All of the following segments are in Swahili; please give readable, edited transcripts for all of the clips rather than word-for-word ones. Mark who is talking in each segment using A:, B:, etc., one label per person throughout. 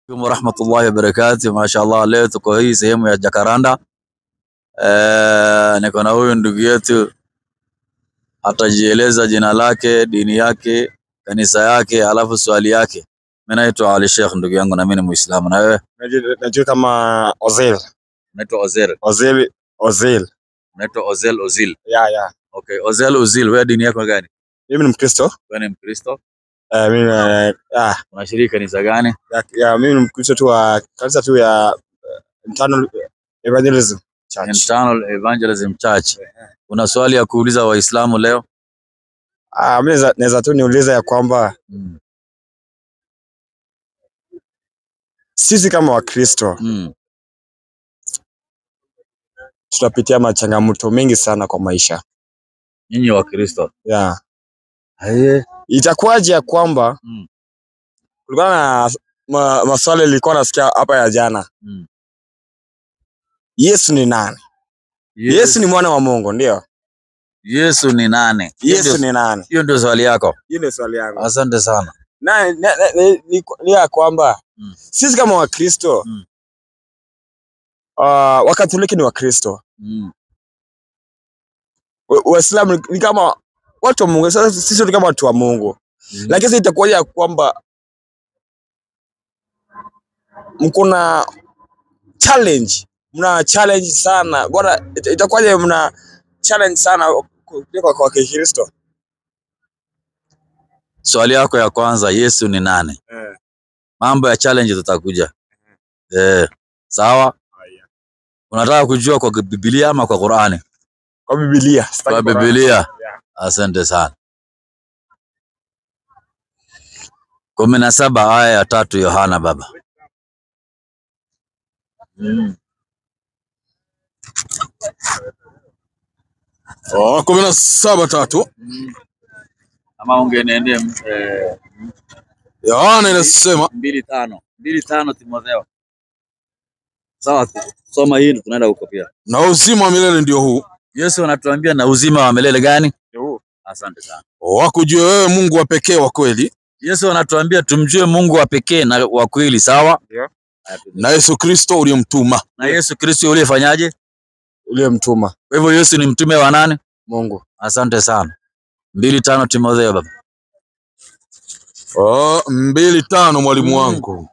A: Warahmatullahi wabarakatuh. Mashaallah, leo tuko hii sehemu ya Jacaranda. Niko na huyu ndugu yetu, atajieleza jina lake, dini yake, kanisa yake, alafu swali yake. Mimi naitwa Ali Sheikh, ndugu yangu, na mimi ni Muislamu. Na wewe?
B: Najua kama Ozel.
A: Naitwa Ozel.
B: Ozel.
A: Naitwa Ozel Ozil.
B: Yeah.
A: Okay, Ozel Ozil, wewe dini yako gani?
B: Mimi ni Mkristo.
A: Wewe ni Mkristo?
B: Mimi
A: Unashiriki kanisa gani?
B: mimi ni Mkristo tu wa kanisa tu ya Internal Evangelism Church.
A: Internal Evangelism Church. Una swali ya kuuliza Waislamu leo?
B: Mimi naweza tu niuliza ya kwamba sisi kama Wakristo tutapitia machangamoto mengi sana kwa maisha.
A: Nyinyi Wakristo?
B: Yeah.
A: Itakuwaje
B: ya kwamba kulingana na maswali nilikuwa nasikia hapa ya jana. Yesu ni nani? Yesu ni mwana wa Mungu, ndio?
A: Yesu ni nani?
B: Yesu ni nani?
A: Hiyo ndio swali yako?
B: Hiyo ndio swali yangu.
A: Asante sana.
B: Ni ya kwamba sisi kama Wakristo Wakatoliki ni Wakristo. Waislamu ni kama watu wa Mungu. Sasa sisi ni kama watu wa Mungu. Lakini sasa itakuwaje ya kwamba mna challenge sana. Bora itakuwaje mna challenge sana kwa Kristo?
A: Swali yako ya kwanza, Yesu ni nani? Mambo ya challenge tutakuja. Sawa? Unataka kujua kwa Biblia ama kwa Qur'ani?
B: Kwa Biblia.
A: Kwa Biblia. Asante sana. 17 aya ya 3 Yohana baba.
C: 17:3.
A: Ama ungeniendea
C: Yohana inasema
A: 2:5 Timotheo. Sawa, soma hii tunaenda huko pia.
C: Na uzima wa milele ndio huu.
A: Yesu anatuambia na uzima wa milele gani?
B: Huu.
A: Asante sana.
C: Wakujue wewe Mungu wa pekee wa kweli.
A: Yesu anatuambia tumjue Mungu wa pekee na wa kweli, sawa?
B: Ndio.
C: Na Yesu Kristo uliyemtuma.
A: Na Yesu Kristo uliyefanyaje?
B: Uliyemtuma.
A: Kwa hivyo Yesu ni mtume wa nani?
B: Mungu.
A: Asante sana. 2:5 Timotheo baba.
C: 2:5 mwalimu wangu.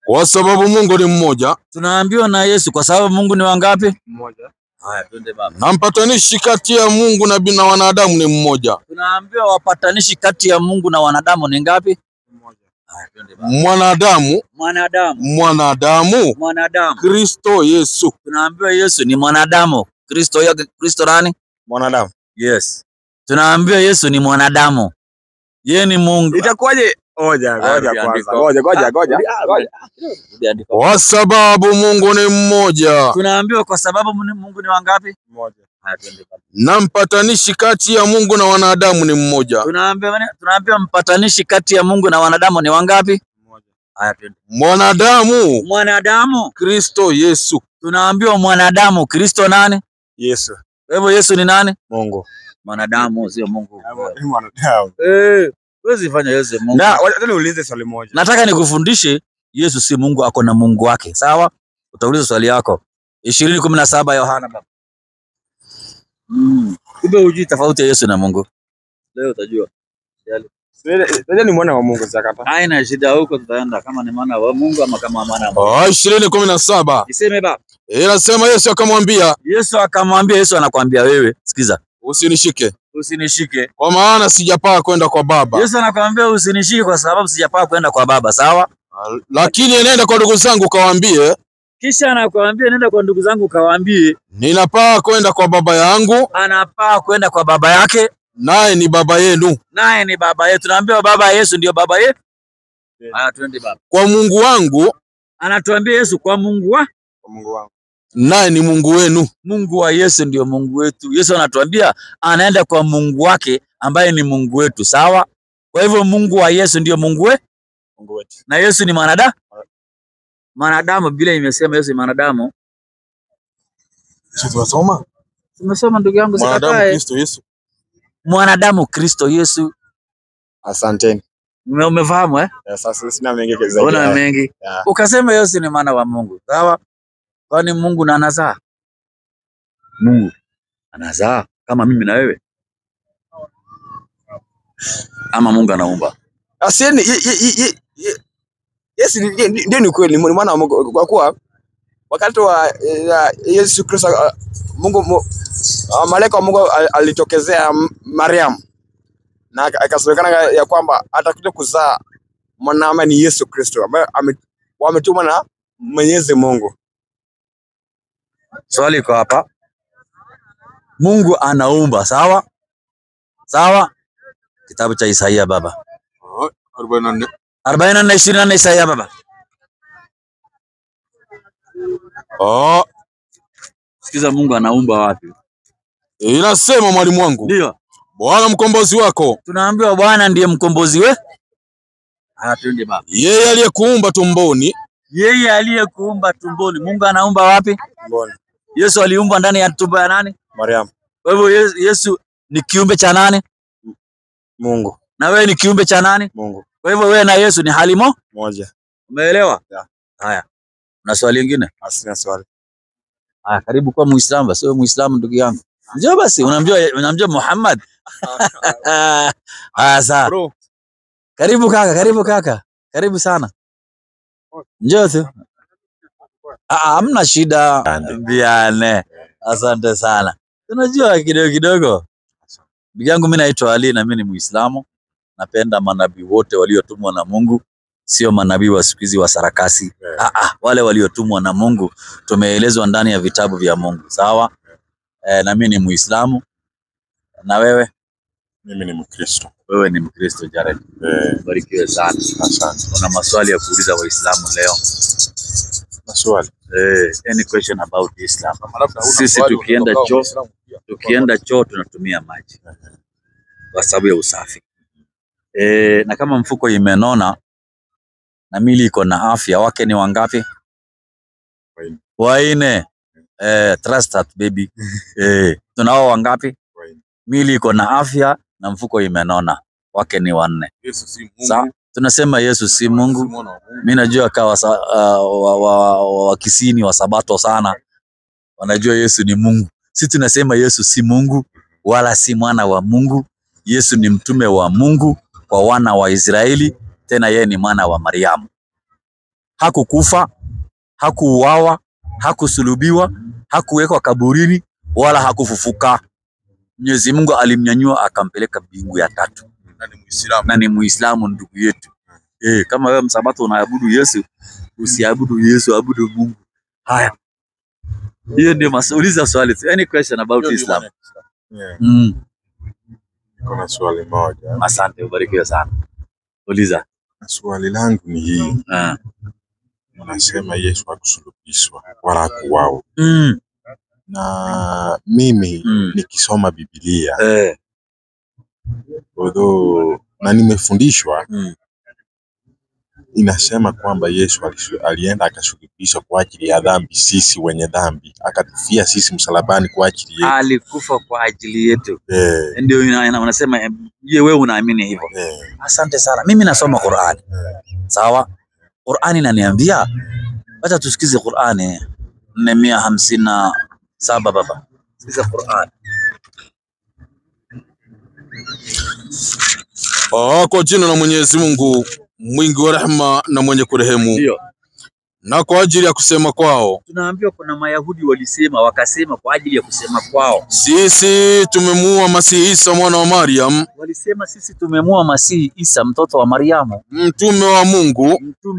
C: Kwa sababu Mungu ni mmoja.
A: Tunaambiwa na Yesu kwa sababu Mungu ni wangapi?
B: Mmoja.
A: Haya, twende baba.
C: Na mpatanishi kati ya Mungu na wanadamu ni mmoja.
A: Tunaambiwa wapatanishi kati ya Mungu na wanadamu ni ngapi?
B: Mmoja.
A: Haya, twende baba. Mwanadamu.
C: Kristo Yesu.
A: Tunaambiwa Yesu ni mwanadamu. Kristo nani?
B: Mwanadamu.
A: Yes. Tunaambiwa Yesu ni mwanadamu. Yeye ni Mungu.
B: Itakuwaje? Ngoja kwanza.
C: Kwa sababu Mungu ni mmoja.
A: Tunaambiwa kwa sababu Mungu ni wangapi?
B: Mmoja.
A: Haya, twende baba.
C: Na mpatanishi kati ya Mungu na wanadamu ni mmoja.
A: Tunaambiwa mpatanishi kati ya Mungu na wanadamu ni wangapi?
B: Mmoja.
A: Haya, twende.
C: Mwanadamu. Kristo Yesu.
A: Tunaambiwa mwanadamu. Kristo nani?
B: Yesu.
A: Kwa hivyo Yesu ni nani?
B: Mungu.
A: Mwanadamu, sio Mungu.
B: Mwanadamu.
A: Huwezi fanya Yesu Mungu.
B: Na wacha niulize swali moja.
A: Nataka nikufundishe Yesu si Mungu, ako na Mungu wake. Sawa? Utauliza swali yako. 20:17 Yohana baba. Kumbe hujui tofauti ya Yesu na Mungu. Leo utajua.
B: Sasa ni mwana wa Mungu zakata.
A: Haina shida, huko tutaenda kama ni mwana wa Mungu ama kama mwana wa Mungu.
C: 20:17.
A: Iseme baba.
C: Inasema Yesu akamwambia.
A: Yesu anakuambia wewe, sikiza.
C: Usinishike. Kwa maana sijapaa kwenda kwa Baba.
A: Yesu anakuambia usinishike kwa sababu sijapaa kwenda kwa Baba, sawa?
C: Lakini nenda kwa ndugu zangu kawaambie.
A: Kisha anakuambia nenda kwa ndugu zangu kawaambie.
C: Ninapaa kwenda kwa Baba yangu.
A: Anapaa kwenda kwa Baba yake.
C: Naye ni Baba yenu.
A: Naye ni Baba yetu. Tunaambiwa Baba Yesu ndio Baba yetu. Haya, twende baba.
C: Kwa Mungu wangu.
A: Anatuambia Yesu kwa Mungu wangu.
C: Naye ni Mungu wenu.
A: Mungu wa Yesu ndio Mungu wetu. Yesu anatuambia anaenda kwa Mungu wake ambaye ni Mungu wetu, sawa? Kwa hivyo Mungu wa Yesu ndio Mungu wetu. Na Yesu ni mwanadamu. Biblia imesema Yesu ni mwanadamu. Tumesoma ndugu yangu,
C: sikatae. Kristo Yesu.
A: Mwanadamu Kristo Yesu.
B: Asanteni.
A: Umefahamu eh?
B: Sasa sina mengi zaidi.
A: Una mengi.
B: Yeah.
A: Ukasema Yesu ni mwana wa Mungu. Sawa? Kwani Mungu na anazaa? Mungu anazaa kama mimi na wewe? Ama Mungu anaumba?
B: Asieni Yesu ndio ni kweli ni mwana wa Mungu, kwa kuwa wakati wa Yesu Kristo Mungu malaika wa Mungu alitokezea Mariam na akasemekana ya kwamba atakuja kuzaa mwanamke ni Yesu Kristo ambaye wametumwa na Mwenyezi Mungu.
A: Swali iko hapa. Mungu anaumba, sawa? Sawa? Kitabu cha Isaia baba. 44:24 Isaia baba. Sikiza, Mungu anaumba wapi?
C: Inasema mwalimu wangu.
A: Ndio.
C: Bwana mkombozi wako.
A: Tunaambiwa Bwana ndiye mkombozi we. Twende baba.
C: Yeye aliyekuumba tumboni.
A: Yeye aliyekuumba tumboni. Mungu anaumba wapi?
B: Tumboni.
A: Yesu aliumba ndani ya tumbo ya nani?
B: Mariam.
A: Kwa hivyo Yesu ni kiumbe cha nani?
B: Mungu.
A: Na wewe ni kiumbe cha nani?
B: Mungu.
A: Kwa hivyo wewe na Yesu ni hali
B: moja.
A: Umeelewa?
B: Yeah.
A: Haya. Una swali lingine?
B: Asina swali.
A: Haya, karibu kwa Muislamu, sio Muislamu ndugu yangu. Njoo basi, unamjua Muhammad. Sawa.
C: Bro.
A: Karibu kaka. Karibu sana. Njoo tu. Hamna shida. Biane. Asante sana. Unajua kidogo. Ndugu yangu, mimi naitwa Ali na mimi ni Muislamu. Napenda manabii wote waliotumwa na Mungu, sio manabii wa siku hizi wa sarakasi. Wale waliotumwa na Mungu tumeelezwa ndani ya vitabu vya Mungu. Sawa? Na mimi ni Muislamu. Na wewe?
C: Mimi ni Mkristo.
A: Wewe ni Mkristo, Jared. Barikiwe sana.
C: Asante.
A: Una maswali ya kuuliza Waislamu leo?
C: Maswali.
A: Any question about Islam? Sisi tukienda choo tunatumia maji kwa sababu ya usafi. Na kama mfuko imenona na mili iko na afya, wake ni wangapi? 4. Trust that baby. Tunao wangapi? Mili iko na afya na mfuko imenona, wake ni 4.
C: Yesu si Mungu.
A: Sawa? Tunasema Yesu si Mungu. Mimi najua kawa wa Kisini wa Sabato sana wanajua Yesu ni Mungu. Sisi tunasema Yesu si Mungu wala si mwana wa Mungu. Yesu ni mtume wa Mungu kwa wana wa Israeli, tena yeye ni mwana wa Mariamu. Hakukufa, hakuuawa, hakusulubiwa, hakuwekwa kaburini wala hakufufuka. Mwenyezi Mungu alimnyanyua akampeleka mbingu ya 3. Na ni Muislamu ndugu yetu. Kama wewe msabato unaabudu Yesu, usiabudu Yesu, abudu Mungu. Haya. Hiyo ndio masauliza swali. Any question about Islam?
C: Kuna swali moja.
A: Asante, ubarikiwe sana. Uliza.
C: Swali langu ni hii. Unasema Yesu hakusulubishwa wala hakuuawa. Na mimi nikisoma Biblia na nimefundishwa inasema kwamba Yesu alienda akasulubishwa kwa ajili ya dhambi, sisi wenye dhambi, akatufia sisi msalabani kwa ajili yetu.
A: Alikufa kwa ajili yetu. Ndio unasema, je, wewe unaamini hivyo? Asante sana. Mimi nasoma Qur'ani. Sawa? Qur'ani inaniambia, acha tusikize Qur'ani 457 baba. Sikiza Qur'ani.
C: Kwa jina la Mwenyezi Mungu mwingi wa rehema na mwenye kurehemu.
A: Ndio.
C: Na kwa ajili ya kusema kwao.
A: Tunaambiwa kuna Mayahudi wakasema kwa ajili ya kusema kwao,
C: sisi tumemuua Masihi Isa mwana wa Mariam.
A: Walisema sisi tumemuua Masihi Isa mtoto wa Mariamu,
C: mtume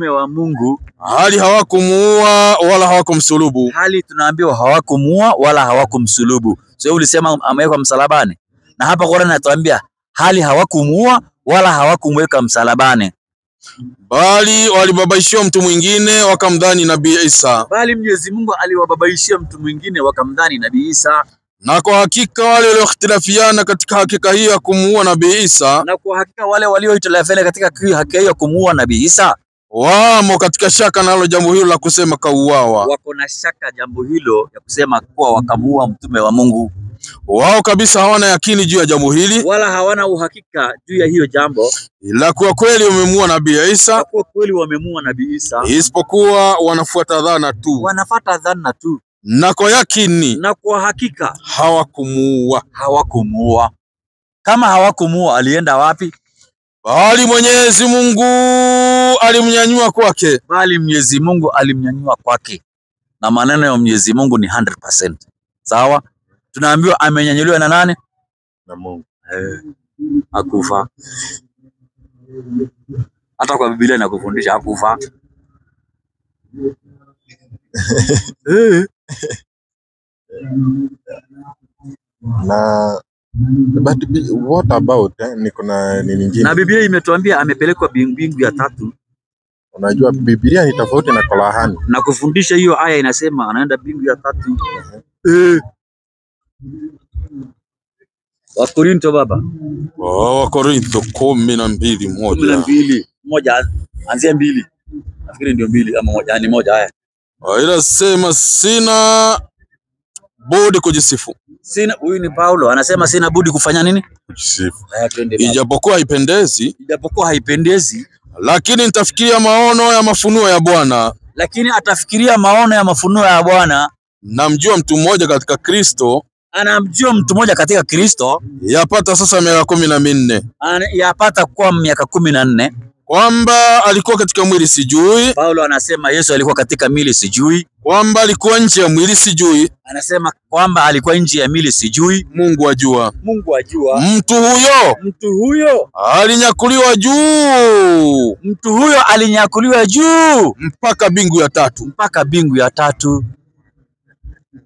C: wa Mungu. Hali hawakumuua wala hawakumsulubu.
A: Hali tunaambiwa hawakumuua wala hawakumsulubu. Sio ulisema amewekwa msalabani. Na hapa Qur'an inatuambia hali hawakumuua wala hawakumweka msalabani,
C: bali walibabaishia mtu mwingine wakamdhani Nabii Isa.
A: Bali Mwenyezi Mungu aliwababaishia mtu mwingine wakamdhani Nabii Isa.
C: Na kwa hakika wale waliokhtilafiana katika hakika hiyo ya kumuua Nabii Isa.
A: Na kwa hakika wale waliohitilafiana katika hakika hiyo ya kumuua Nabii Isa,
C: wamo katika shaka nalo jambo hilo la kusema kauawa.
A: Wako na shaka jambo hilo ya kusema kuwa wakamuua mtume wa Mungu.
C: Wao kabisa hawana yakini juu ya jambo hili,
A: wala hawana uhakika juu ya hiyo jambo,
C: ila kwa kweli wamemuua Nabii Isa,
A: kwa kweli wamemuua Nabii Isa,
C: isipokuwa wanafuata dhana tu,
A: wanafuata dhana tu,
C: na kwa yakini
A: na kwa hakika
C: hawakumuua.
A: Kama hawakumuua, alienda wapi?
C: Bali Mwenyezi Mungu alimnyanyua kwake.
A: Bali Mwenyezi Mungu alimnyanyua kwake. Na maneno ya Mwenyezi Mungu ni 100%. Sawa? Tunaambiwa amenyanyuliwa na nani?
C: Na Mungu.
A: Hakufa. Hata kwa Biblia inakufundisha hakufa.
C: Na but what about niko na nini nyingine?
A: Na Biblia imetuambia amepelekwa mbingu ya tatu.
C: Unajua Biblia ni tofauti na Qur'ani.
A: Na kufundisha hiyo aya inasema anaenda mbingu ya tatu. Wakorintho baba.
C: Wakorintho 12:1.
A: Moja anzia 2. Nafikiri ndio 2 ama moja, ni moja haya.
C: Inasema sina budi kujisifu.
A: Huyu ni Paulo anasema sina budi kufanya nini?
C: Kujisifu. Ijapokuwa haipendezi, lakini nitafikiria maono ya mafunuo ya Bwana.
A: Lakini atafikiria maono ya mafunuo ya Bwana.
C: Namjua mtu mmoja katika Kristo.
A: Anamjua mtu mmoja katika Kristo.
C: Yapata sasa miaka 14.
A: Yapata kwa miaka 14.
C: Kwamba alikuwa katika mwili sijui.
A: Paulo anasema Yesu alikuwa katika mwili sijui.
C: Kwamba alikuwa nje ya mwili sijui.
A: Anasema kwamba alikuwa nje ya mwili sijui.
C: Mungu ajua.
A: Mungu ajua.
C: Mtu huyo alinyakuliwa juu.
A: Mtu huyo alinyakuliwa juu
C: mpaka mbingu ya tatu.
A: Mpaka mbingu ya tatu.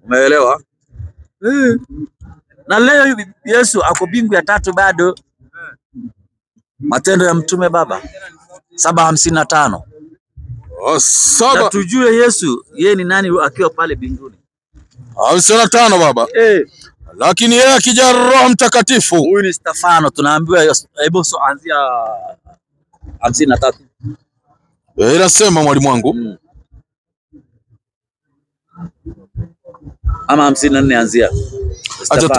A: Umeelewa? Na leo Yesu ako mbingu ya tatu bado. Matendo ya Mtume baba 7:55. Na tujue Yesu yeye ni nani akiwa pale mbinguni.
C: 55 baba. Lakini yeye akija Roho Mtakatifu.
A: Huyu ni Stefano tunaambiwa, hebu anzia 53.
C: Inasema mwalimu wangu.
A: Ama 54 anzia.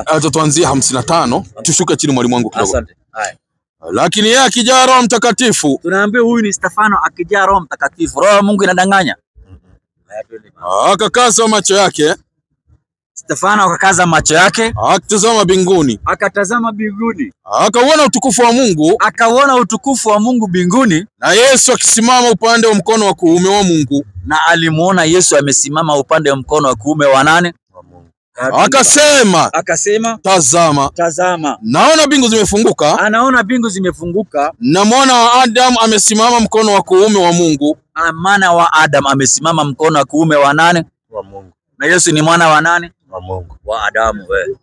C: Acha tuanzie 55, tushuke chini mwalimu wangu kidogo.
A: Asante. Haya.
C: Lakini yeye akija Roho Mtakatifu.
A: Tunaambiwa huyu ni Stefano akija Roho Mtakatifu. Roho Mungu inadanganya.
C: Akakaza macho yake.
A: Stefano akakaza macho yake,
C: akatazama mbinguni.
A: Akatazama mbinguni.
C: Akauona utukufu wa Mungu.
A: Akaona utukufu wa Mungu mbinguni.
C: Na Yesu akisimama upande wa mkono wa kuume wa Mungu.
A: Na alimuona Yesu amesimama upande wa mkono wa kuume wa nani? Wa Mungu. Akasema, tazama. Naona mbingu zimefunguka. Anaona mbingu zimefunguka.
C: Na mwana wa Adamu amesimama mkono wa kuume wa Mungu.
A: Mwana wa Adamu amesimama mkono wa kuume wa nani?
C: Wa Mungu.
A: Na Yesu ni mwana wa nani?
C: Wa Mungu.
A: Wa Adamu wewe.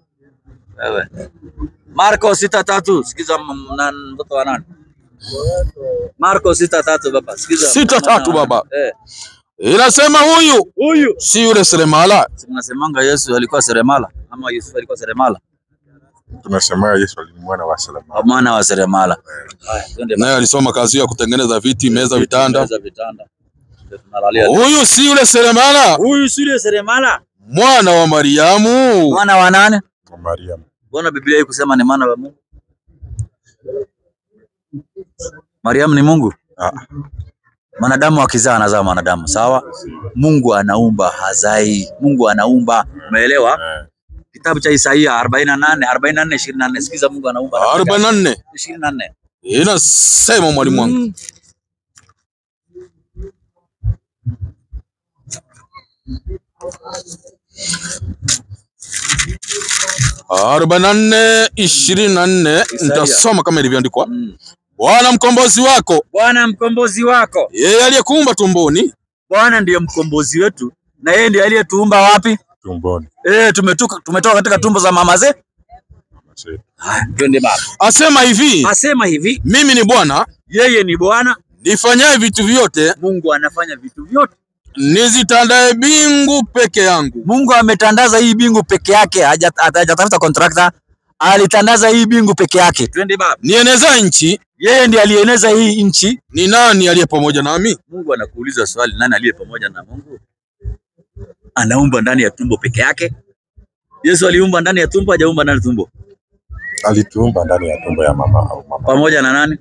A: Marko 6:3, sikiza mtoto wa nani? Marko 6:3 baba, sikiza.
C: 6:3 baba. Inasema huyu si yule seremala.
A: Tunasemanga Yesu alikuwa seremala ama Yesu alikuwa seremala?
C: Tunasema Yesu ni mwana wa seremala.
A: Mwana wa seremala. Haya, twende.
C: Naye alisoma kazi ya kutengeneza viti, meza, vitanda.
A: Tunalalia.
C: Huyu si yule seremala.
A: Huyu si yule seremala.
C: Mwana wa Mariamu.
A: Mwana wa nani?
C: Wa Mariamu.
A: Mbona Biblia hii kusema ni mwana wa Mungu? Mariamu ni Mungu? Mwanadamu akizaa anazaa mwanadamu, sawa? Mungu anaumba hazai. Mungu anaumba. Umeelewa? Kitabu cha Isaia 44:24. Sikiza Mungu anaumba.
C: 44:24. Inasema mwalimu wangu. 44:24 nitasoma kama ilivyoandikwa. Bwana mkombozi wako. Yeye aliyekuumba tumboni.
A: Bwana ndiye mkombozi wetu na yeye ndiye aliyetuumba wapi?
C: Tumboni.
A: Tumetoka katika tumbo za mama zetu. Twende baba.
C: Asema hivi. Mimi ni Bwana.
A: Yeye ni Bwana.
C: Nifanyaye vitu vyote.
A: Mungu anafanya vitu vyote.
C: Nizitandae bingu peke yangu.
A: Mungu ametandaza hii bingu peke yake, hajatafuta contractor. Alitandaza hii bingu peke yake. Twende baba.
C: Nieneza nchi.
A: Yeye ndiye alieneza hii nchi.
C: Ni nani aliye pamoja nami?
A: Mungu anakuuliza swali, nani aliye pamoja na Mungu? Anaumba ndani ya tumbo peke yake. Yesu aliumba ndani ya tumbo, hajaumba ndani ya tumbo?
C: Alituumba ndani ya tumbo ya mama au mama.
A: Pamoja na nani?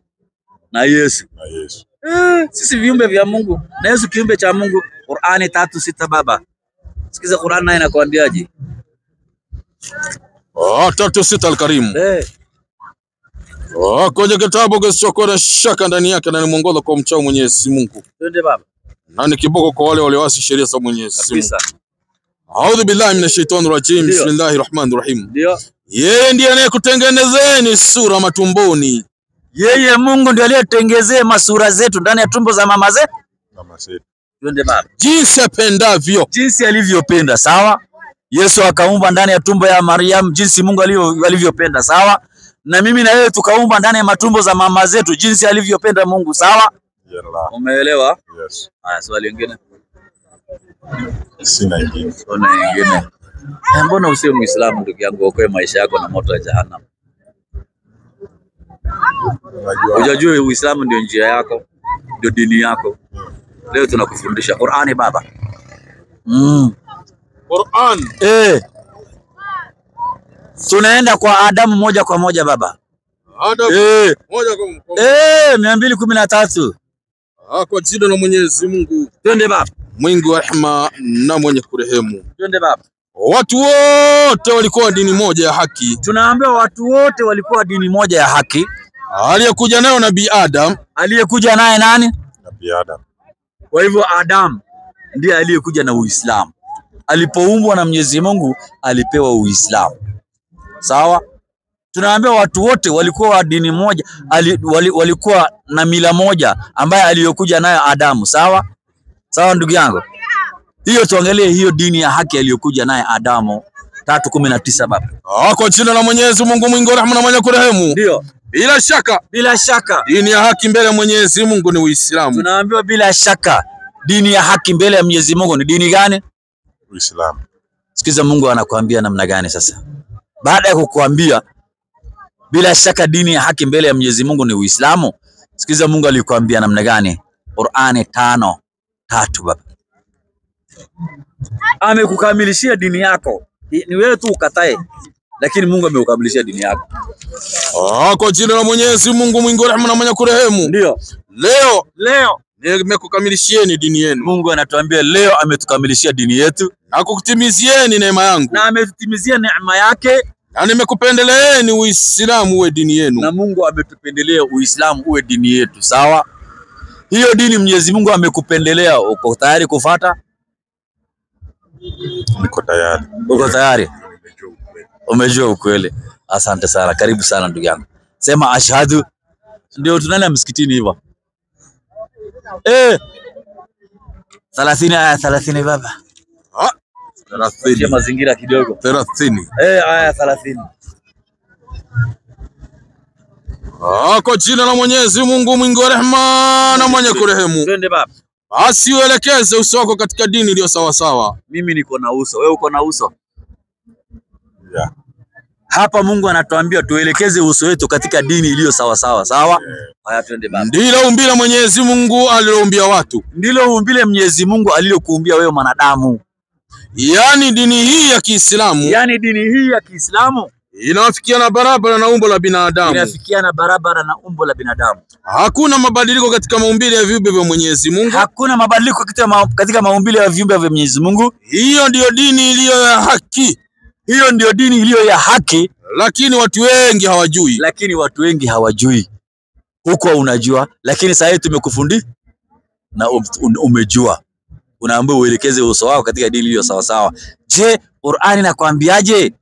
A: Na Yesu.
C: Na Yesu.
A: Sisi viumbe vya Mungu na Yesu kiumbe cha Mungu. Qur'ani 3:6 baba. Sikiza Qur'an nayo inakwambiaje?
C: 3:6 Al-Karim. Kwenye kitabu kisichokuwa na shaka ndani yake na ni mwongozo kwa mchao Mwenyezi Mungu.
A: Twende baba.
C: Na ni kiboko kwa wale walioasi sheria za Mwenyezi Mungu. A'udhu billahi minash shaitani rajim. Bismillahir rahmanir rahim.
A: Ndio.
C: Yeye ndiye anayekutengenezeni sura matumboni.
A: Yeye Mungu ndiye aliyetengezea masura zetu ndani ya tumbo za mama zetu. Twende baba.
C: Jinsi apendavyo.
A: Jinsi alivyopenda, sawa? Yesu akaumba ndani ya tumbo ya Mariam jinsi Mungu alivyopenda, sawa? Na mimi na wewe tukaumba ndani ya matumbo za mama zetu jinsi alivyopenda Mungu, sawa? Umeelewa?
C: Yes.
A: Haya, swali lingine.
C: Sina ingine.
A: Swali lingine. Mbona usiwe Muislamu ndugu yangu, uokoe maisha yako na moto wa jahannam? Unajua Uislamu ndio njia yako, ndio dini yako. Leo tunakufundisha Qur'ani baba.
C: Qur'an.
A: Tunaenda kwa Adamu moja kwa moja baba.
C: Adamu moja kwa moja.
A: 213.
C: Kwa jina la Mwenyezi Mungu.
A: Twende baba.
C: Mwingi wa rehema na mwenye kurehemu.
A: Twende baba.
C: Watu wote walikuwa dini moja ya haki.
A: Tunaambiwa watu wote walikuwa dini moja ya haki.
C: Aliyekuja nayo Nabii Adam.
A: Aliyekuja naye nani?
C: Nabii Adam.
A: Kwa hivyo Adam ndiye aliyekuja na Uislamu. Alipoumbwa na Mwenyezi Mungu alipewa Uislamu. Sawa? Tunaambiwa watu wote walikuwa wa dini moja, walikuwa na mila moja ambaye aliyokuja nayo Adamu, sawa? Sawa ndugu yangu. Hiyo tuangalie hiyo dini ya haki aliyokuja naye Adamu 3:19 baba.
C: Kwa jina la Mwenyezi Mungu mwingi wa rehema na mwenye kurehemu.
A: Ndio. Bila shaka
C: dini ya haki mbele ya Mwenyezi Mungu ni Uislamu.
A: Tunaambiwa bila shaka dini ya haki mbele ya Mwenyezi Mungu ni dini gani?
C: Uislamu.
A: Sikiza Mungu anakuambia namna gani sasa. Baada ya kukuambia bila shaka dini ya haki mbele ya Mwenyezi Mungu ni Uislamu, sikiza Mungu alikuambia namna gani? Qur'ani 5:3 baba. Amekukamilishia dini yako. Ni wewe tu ukatae, lakini Mungu amekukamilishia dini yako.
C: Kwa jina la Mwenyezi Mungu mwingi wa rehema na mwenye kurehemu.
A: Ndio.
C: Leo nimekukamilishieni dini yenu.
A: Mungu anatuambia leo ametukamilishia dini yetu
C: na kukutimizieni neema yangu.
A: Na ametutimizia neema yake.
C: Na nimekupendeleeni Uislamu uwe dini yenu.
A: Na Mungu ametupendelea Uislamu uwe dini yetu, sawa? Hiyo dini Mwenyezi Mungu amekupendelea, uko tayari kufuata?
C: Niko tayari.
A: Uko tayari? Umejua ukweli. Asante sana. Karibu sana ndugu yangu. Sema ashhadu. Ndio tunaenda msikitini hivyo. 30 aya 30 baba.
C: 30.
A: Mazingira kidogo.
C: 30.
A: Aya 30.
C: Kwa jina la Mwenyezi Mungu mwingi wa rehema na mwenye kurehemu.
A: Twende baba.
C: Basi uelekeze uso wako katika dini iliyo sawa sawa.
A: Mimi niko na uso, wewe uko na uso?
C: Yeah.
A: Hapa Mungu anatuambia tuelekeze uso wetu katika dini iliyo sawa sawa, sawa? Haya twende baba.
C: Ndilo umbile Mwenyezi Mungu aliloumbia watu.
A: Ndilo umbile Mwenyezi Mungu alilokuumbia wewe mwanadamu.
C: Yaani dini hii ya Kiislamu.
A: Yaani dini hii ya Kiislamu
C: inafikiana barabara na umbo la binadamu.
A: Inafikiana barabara na umbo la binadamu.
C: Hakuna mabadiliko katika maumbile ya viumbe vya Mwenyezi Mungu.
A: Hakuna mabadiliko katika maumbile ya viumbe vya Mwenyezi Mungu.
C: Hiyo ndio dini iliyo ya haki.
A: Hiyo ndio dini iliyo ya haki,
C: lakini watu wengi hawajui.
A: Huko unajua, lakini sasa tumekufundisha na umejua. Unaambiwa uelekeze uso wako katika dini iliyo sawa sawa. Je, Qur'ani inakwambiaje?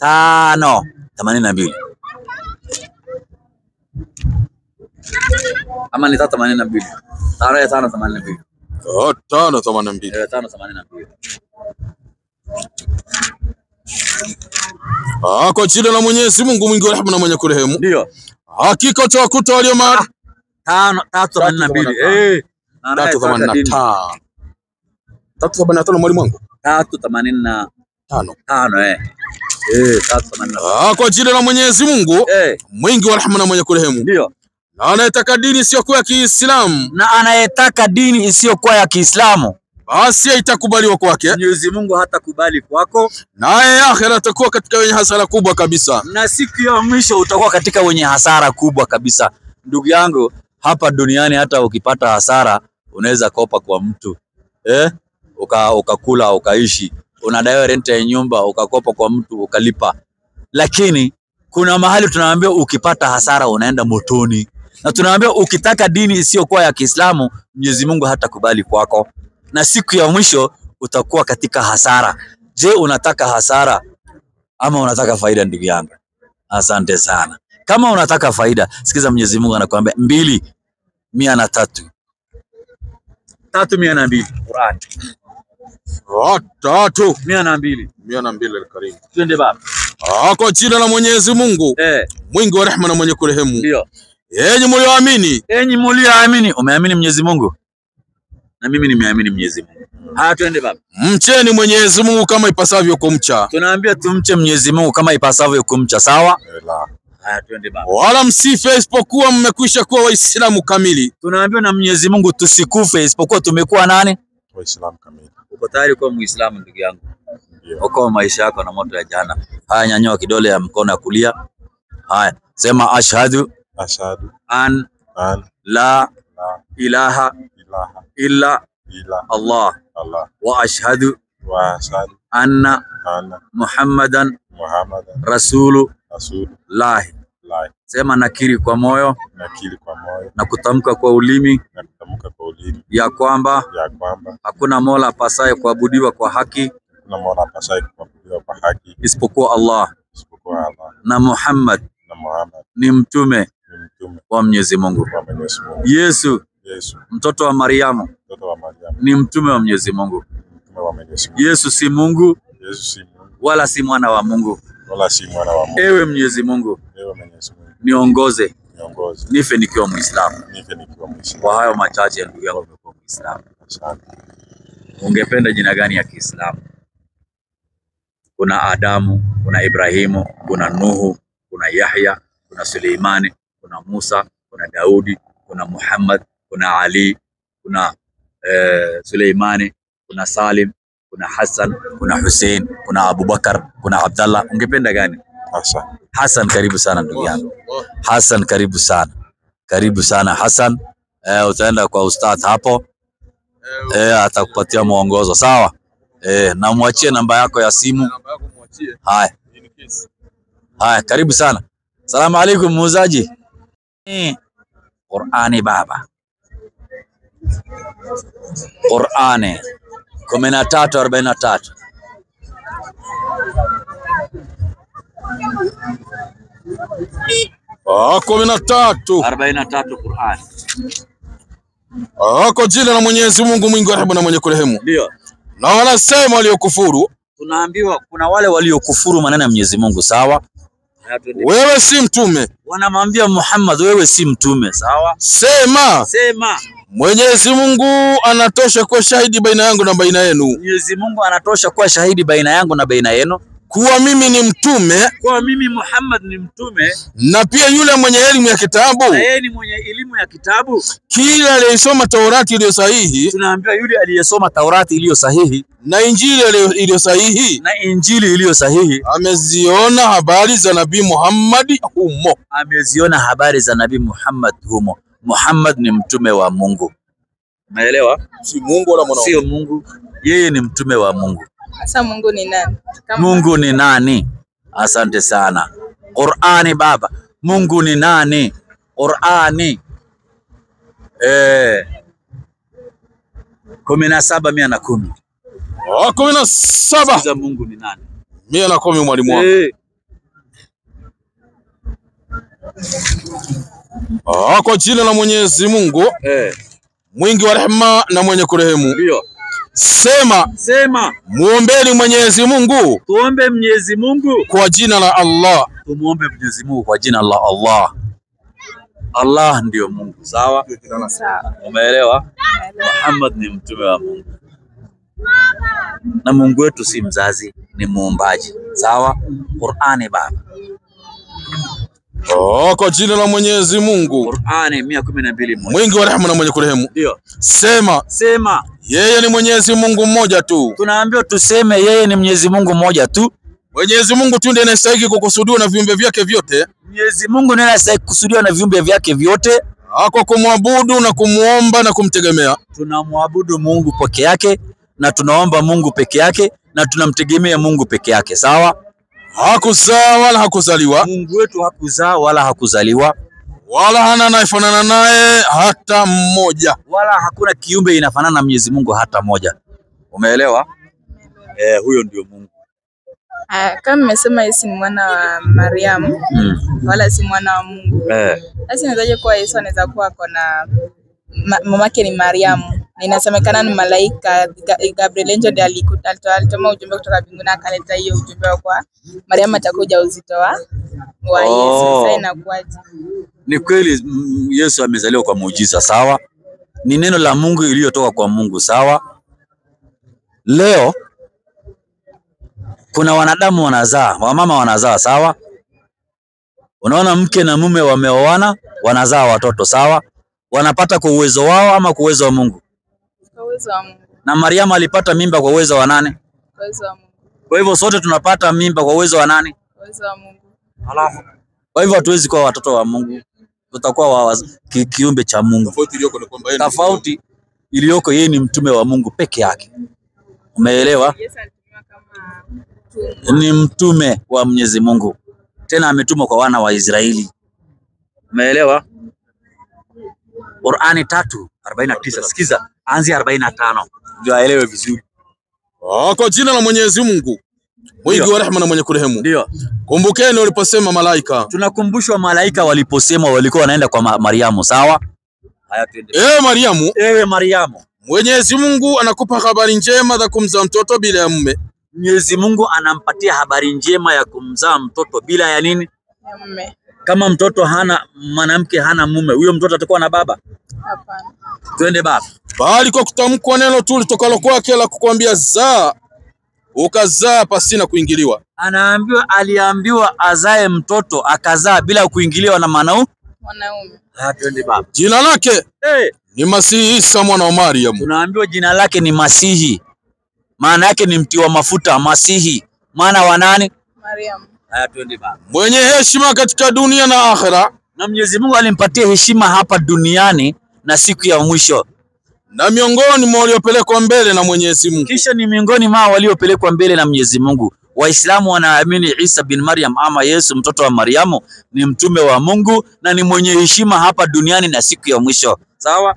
A: 5:82. Ama ni 3:82. 5:82.
C: 5:82.
A: 5:82.
C: Kwa jina la Mwenyezi Mungu mwingi wa rehema na mwenye kurehemu.
A: Ndio.
C: Hakika utawakuta walio
A: 3:82.
C: 3:85. 3:85 mwalimu wangu.
A: 3:85. 3:85.
C: Kwa jina la Mwenyezi Mungu mwingi wa rehema na mwenye kurehemu.
A: Ndio.
C: Na anayetaka dini isiyokuwa ya Kiislamu.
A: Na anayetaka dini isiyokuwa ya Kiislamu.
D: basi itakubaliwa kwake.
A: Mwenyezi Mungu hatakubali kwako,
D: naye akhera atakuwa katika wenye hasara kubwa kabisa,
A: na siku ya mwisho utakuwa katika wenye hasara kubwa kabisa. Ndugu yangu, hapa duniani hata ukipata hasara unaweza kopa kwa mtu ukakula ukaishi, unadaiwa rent ya nyumba ukakopa kwa mtu ukalipa, lakini kuna mahali tunaambia ukipata hasara unaenda motoni, na tunaambia ukitaka dini isiyokuwa ya Kiislamu Mwenyezi Mungu hatakubali kwako, na siku ya mwisho utakuwa katika hasara. Je, unataka hasara ama unataka faida ndugu yangu? Asante sana. Kama unataka faida, sikiza Mwenyezi Mungu anakuambia 2:103. 3:102 Qur'an.
D: 3:102 al-Karim.
A: Twende baba.
D: Kwa jina la Mwenyezi Mungu mwingi wa rehema na mwenye kurehemu.
A: Ndio.
D: Enyi mlioamini.
A: Enyi mlioamini. Umeamini Mwenyezi Mungu? Na mimi nimeamini Mwenyezi Mungu. Twende baba.
D: Mcheni Mwenyezi Mungu kama ipasavyo kumcha.
A: Tunaambia tumche Mwenyezi Mungu kama ipasavyo kumcha, sawa? Twende baba.
D: Wala msife isipokuwa mmekwisha kuwa Waislamu kamili.
A: Tunaambia na Mwenyezi Mungu tusikufe isipokuwa tumekuwa nani?
D: Waislamu kamili.
A: Uko tayari kuwa Muislamu ndugu yangu? Okoa maisha yako na moto ya jahannam. Haya, nyanyua kidole ya mkono ya kulia. Haya, sema ashhadu an la ilaha illa Allah wa ashhadu anna Muhammadan Rasulullah. Sema nakiri kwa moyo na kutamka kwa ulimi ya kwamba hakuna mola apasaye kuabudiwa kwa haki isipokuwa Allah, na Muhammad ni mtume wa Mwenyezi Mungu. Yesu mtoto wa Mariamu ni mtume wa Mwenyezi Mungu. Yesu si Mungu wala si mwana wa Mungu. Ewe Mwenyezi Mungu, niongoze nife nikiwa Muislamu. Kwa hayo machache ndugu yangu, nimekuwa Muislamu. Ungependa jina gani ya Kiislamu? Kuna Adamu, kuna Ibrahimu, kuna Nuhu, kuna Yahya, kuna Suleimani, kuna Musa, kuna Daudi, kuna Muhammad, kuna Ali, kuna Suleimani, kuna Salim, kuna Hassan, kuna Hussein, kuna Abubakar, kuna Abdallah. Ungependa gani? Hassan, karibu sana ndugu yangu. Hassan, karibu sana. Karibu sana Hassan. Utaenda kwa ustadh hapo. Atakupatia mwongozo, sawa? Na muachie namba yako ya simu. Haya. Haya, karibu sana. Salamu alaikum muuzaji. Qur'ani baba. Qur'ani 13:43.
D: Kumi na tatu
A: 43 Qur'ani.
D: Kwa jina la Mwenyezi Mungu mwingi wa rehema na mwenye kurehemu.
A: Ndio.
D: Na wanasema waliokufuru.
A: Tunaambiwa kuna wale waliokufuru maneno ya Mwenyezi Mungu, sawa?
D: Wewe si mtume.
A: Wanamwambia Muhammad wewe si mtume, sawa?
D: Sema Mwenyezi Mungu anatosha kuwa shahidi baina yangu na baina yenu.
A: Mwenyezi Mungu anatosha kuwa shahidi baina yangu na baina yenu
D: kuwa mimi ni mtume,
A: kuwa mimi Muhammad ni mtume,
D: na pia yule mwenye elimu ya kitabu,
A: na yeye ni mwenye elimu ya kitabu,
D: kila aliyesoma Taurati iliyo sahihi.
A: Tunaambia yule aliyesoma Taurati iliyo sahihi
D: na Injili iliyo sahihi,
A: na Injili iliyo sahihi,
D: ameziona habari za Nabii Muhammad humo.
A: Ameziona habari za Nabii Muhammad humo. Muhammad ni mtume wa Mungu. Umeelewa?
D: Si Mungu wala mwanadamu.
A: Sio Mungu. Yeye ni mtume wa Mungu.
E: Sasa Mungu ni nani?
A: Mungu ni nani? Asante sana. Qur'ani baba. Mungu ni nani? Qur'ani. 17:110.
D: 17.
A: Mungu ni nani?
D: 110 mwalimu wangu. Kwa jina la Mwenyezi Mungu mwingi wa rehema na mwenye kurehemu.
A: Ndio.
D: Sema muombeni Mwenyezi Mungu.
A: Tuombe Mwenyezi Mungu
D: kwa jina la Allah.
A: Tumuombe Mwenyezi Mungu kwa jina la Allah. Allah ndio Mungu, sawa? Umeelewa? Muhammad ni mtume wa Mungu. Na Mungu wetu si mzazi, ni muumbaji. Sawa? Qur'ani baba.
D: Kwa jina la Mwenyezi Mungu.
A: Qur'ani 112
D: Mwingi wa rehema na mwenye kurehemu.
A: Ndio.
D: Sema yeye ni Mwenyezi Mungu mmoja tu.
A: Tunaambiwa tuseme yeye ni Mwenyezi Mungu mmoja tu.
D: Mwenyezi Mungu tu ndiye anastahili kukusudiwa na viumbe vyake vyote.
A: Mwenyezi Mungu ndiye anastahili kukusudiwa na viumbe vyake vyote.
D: Kwa kumwabudu na kumuomba na kumtegemea.
A: Tunamwabudu Mungu peke yake na tunaomba Mungu peke yake na tunamtegemea Mungu peke yake. Sawa?
D: Hakuzaa wala hakuzaliwa.
A: Mungu wetu hakuzaa wala hakuzaliwa.
D: Wala hana anayefanana naye hata mmoja.
A: Wala hakuna kiumbe inafanana na Mwenyezi Mungu hata moja. Umeelewa? Huyo ndio Mungu.
E: Kama nimesema Yesu ni mwana wa Mariamu, wala si mwana wa Mungu. Sasa inawezaje kuwa Yesu anaweza kuwa akona mamake ni Mariamu? Na inasemekana ni malaika Gabriel angel ndiye alituma ujumbe kutoka mbinguni akaleta hiyo ujumbe kwa Mariamu atakuja uzito wa Yesu. Sasa inakuaje?
A: Ni kweli Yesu amezaliwa kwa muujiza, sawa? Ni neno la Mungu iliyotoka kwa Mungu, sawa? Leo kuna wanadamu wanazaa, wamama wanazaa, sawa? Unaona mke na mume wameoana, wanazaa watoto, sawa? Wanapata kwa uwezo wao ama kwa uwezo wa Mungu?
E: Kwa uwezo wa Mungu.
A: Na Mariamu alipata mimba kwa uwezo wa nani?
E: Kwa uwezo wa Mungu.
A: Kwa hivyo sote tunapata mimba kwa uwezo wa nani?
E: Kwa uwezo wa Mungu.
A: Halafu kwa hivyo hatuwezi kuwa watoto wa Mungu. Tutakuwa kiumbe cha Mungu. Tofauti iliyoko yeye ni mtume wa Mungu peke yake. Umeelewa?
E: Yesu alitumwa kama
A: ni mtume wa Mwenyezi Mungu. Tena ametumwa kwa wana wa Israeli. Umeelewa? Qur'ani 3:49. Sikiza, anzi 45 ndio aelewe vizuri.
D: Kwa jina la Mwenyezi Mungu, mwingi wa rehema na mwenye kurehemu.
A: Ndio.
D: Kumbukeni waliposema malaika.
A: Tunakumbushwa malaika waliposema walikuwa wanaenda kwa Mariamu, sawa? Haya twende.
D: Mariamu,
A: ewe Mariamu,
D: Mwenyezi Mungu anakupa habari njema za kumzaa mtoto bila ya mume.
A: Mwenyezi Mungu anampatia habari njema ya kumzaa mtoto bila ya nini?
E: Ya mume.
A: Kama mtoto hana mwanamke hana mume, huyo mtoto atakuwa na baba?
E: Hapana.
A: Twende baba.
D: Bali kwa kutamkwa neno tu litokalo kwake la kukwambia zaa, ukazaa pasina kuingiliwa.
A: Aliambiwa azae mtoto akazaa bila kuingiliwa na mwanaume. Twende baba.
D: Jina lake ni Masihi Isa mwana wa Mariam.
A: Tunaambiwa jina lake ni Masihi. Maana yake ni mti wa mafuta. Masihi maana wa nani?
E: Mariam.
A: Twende baba.
D: Mwenye heshima katika dunia na akhera.
A: Na Mwenyezi Mungu alimpatia heshima hapa duniani na siku ya mwisho.
D: Na miongoni mwa waliopelekwa mbele na Mwenyezi Mungu.
A: Kisha ni miongoni mwa waliopelekwa mbele na Mwenyezi Mungu. Waislamu wanaamini Isa bin Maryam ama Yesu mtoto wa Mariamu ni mtume wa Mungu na ni mwenye heshima hapa duniani na siku ya mwisho. Sawa?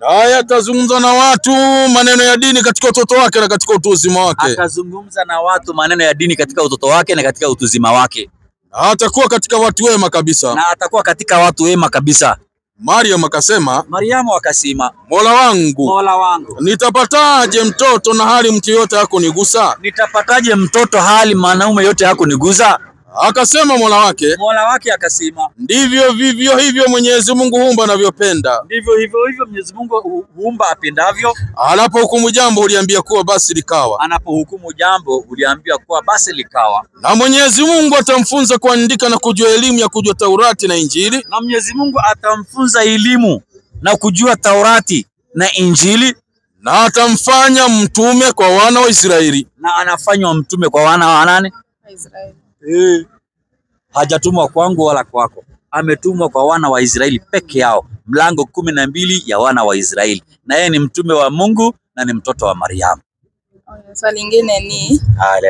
D: Naye atazungumza na watu maneno ya dini katika utoto wake na katika utu uzima wake.
A: Atazungumza na watu maneno ya dini katika utoto wake na katika utu uzima wake.
D: Na atakuwa katika watu wema kabisa.
A: Na atakuwa katika watu wema kabisa.
D: Mariamu akasema,
A: Mola wangu,
D: nitapataje mtoto na hali mtu yote hakunigusa?
A: Nitapataje mtoto hali mwanaume yote hakunigusa?
D: Akasema Mola wake
A: akasema,
D: ndivyo vivyo hivyo Mwenyezi Mungu huumba anavyopenda.
A: Ndivyo hivyo Mwenyezi Mungu huumba apendavyo.
D: Anapohukumu jambo uliambia kuwa basi likawa. Na Mwenyezi Mungu atamfunza kuandika na kujua elimu ya kujua Taurati na Injili.
A: Na Mwenyezi Mungu atamfunza elimu na kujua Taurati na Injili.
D: Na atamfanya mtume kwa wana wa Israeli.
A: Na anafanywa mtume kwa wana wa nani?
E: Israeli.
A: Hajatumwa kwangu wala kwako. Ametumwa kwa wana wa Israeli peke yao. Mlango 12 ya wana wa Israeli. Na yeye ni mtume wa Mungu na ni mtoto wa Mariamu.
E: Swali lingine ni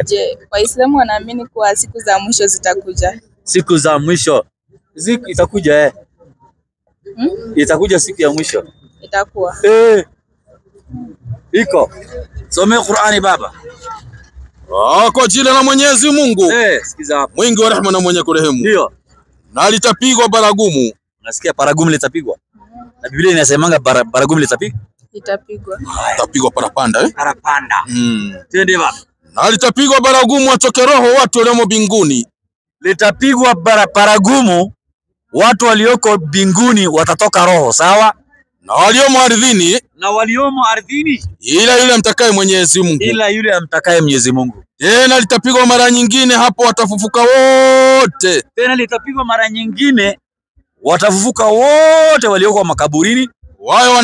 E: je, Waislamu wanaamini kuwa siku za mwisho zitakuja?
A: Siku za mwisho itakuja Itakuja siku ya mwisho.
E: Itakuwa.
A: Iko. Some Qur'ani baba.
D: Kwa jina la Mwenyezi Mungu.
A: Sikiza hapo.
D: Mwingi wa rehema na mwenye kurehemu.
A: Ndio.
D: Na litapigwa baragumu.
A: Nasikia baragumu litapigwa. Na Biblia inasemanga baragumu litapigwa.
E: Itapigwa.
D: Itapigwa parapanda
A: Parapanda. Twende baba.
D: Na litapigwa baragumu atoke roho watu waliomo mbinguni.
A: Litapigwa baragumu watu walioko mbinguni watatoka roho, sawa?
D: Na waliomo ardhini.
A: Ila
D: yule amtakaye Mwenyezi Mungu.
A: Ila yule amtakaye Mwenyezi Mungu.
D: Tena litapigwa mara nyingine, hapo watafufuka wote.
A: Tena litapigwa mara nyingine, watafufuka wote walioko makaburini.
D: Wao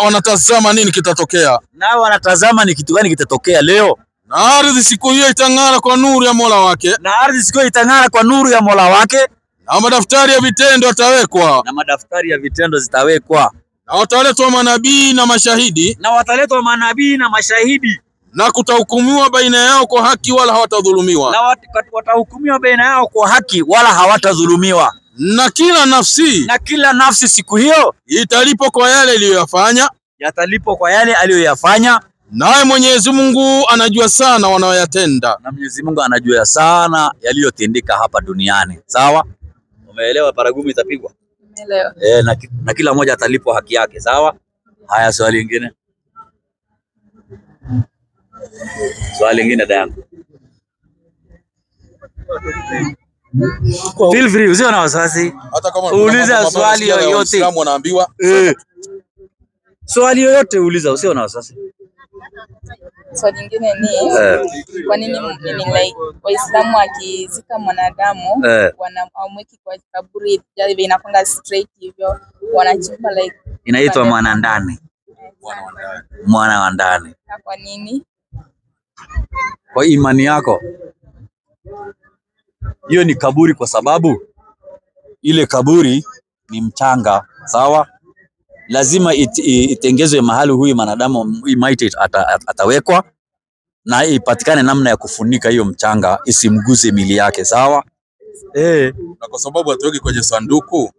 D: wanatazama nini kitatokea.
A: Nao wanatazama ni kitu gani kitatokea leo.
D: Na ardhi siku hiyo itang'ara kwa nuru ya Mola wake.
A: Na ardhi siku hiyo itang'ara kwa nuru ya Mola wake.
D: Na madaftari ya vitendo yatawekwa.
A: Na madaftari ya vitendo zitawekwa.
D: Na wataletwa manabii na mashahidi.
A: Na wataletwa manabii na mashahidi.
D: Na kutahukumiwa baina yao kwa haki wala hawatadhulumiwa.
A: Na watahukumiwa baina yao kwa haki wala hawatadhulumiwa.
D: Na kila nafsi
A: siku hiyo
D: italipwa kwa yale iliyoyafanya.
A: Yatalipwa kwa yale aliyoyafanya.
D: Naye Mwenyezi Mungu anajua sana wanayoyatenda.
A: Na Mwenyezi Mungu anajua sana yaliyotendeka hapa duniani. Sawa? Umeelewa? Baragumu itapigwa.
E: Umeelewa?
A: Na kila mmoja atalipwa haki yake. Sawa? Haya, swali lingine. Swali lingine dayangu. Feel free, usio na wasiwasi.
D: Hata kama
A: uliza swali yoyote.
D: Waislamu wanaambiwa.
A: Swali yoyote uliza, usio na wasiwasi.
E: Swali lingine ni kwa nini like Waislamu wakizika mwanadamu wanamweki kwa kaburi jadi inakwanga straight hivyo, wanachimba like
A: inaitwa mwana ndani. Mwana wa ndani.
E: Kwa nini?
A: Kwa imani yako. Hiyo ni kaburi kwa sababu ile kaburi ni mchanga, sawa? Lazima itengezwe mahali huyu mwanadamu maiti atawekwa na ipatikane namna ya kufunika hiyo mchanga isimguze mili yake, sawa?
D: Na kwa sababu atoki kwenye sanduku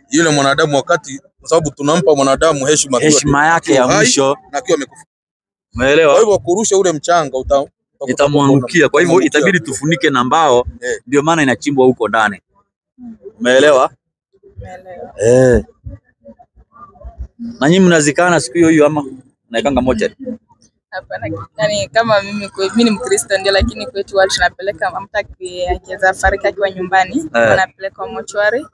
D: yule mwanadamu, wakati kwa sababu tunampa mwanadamu heshima
A: yake ya mwisho
D: na akiwa amekufa.
A: Umeelewa?
D: Kwa hivyo kurusha ule mchanga
A: itamwangukia, kwa hivyo itabidi tufunike na mbao, ndio maana inachimbwa huko ndani. Umeelewa?
E: Umeelewa.
A: Na nyinyi mnazikana siku hiyo ama naikanga moja?
E: Hapana, yani kama mimi ni Mkristo ndio, lakini kwetu watu tunapeleka mtu akiweza fariki akiwa nyumbani, anapelekwa mochwari.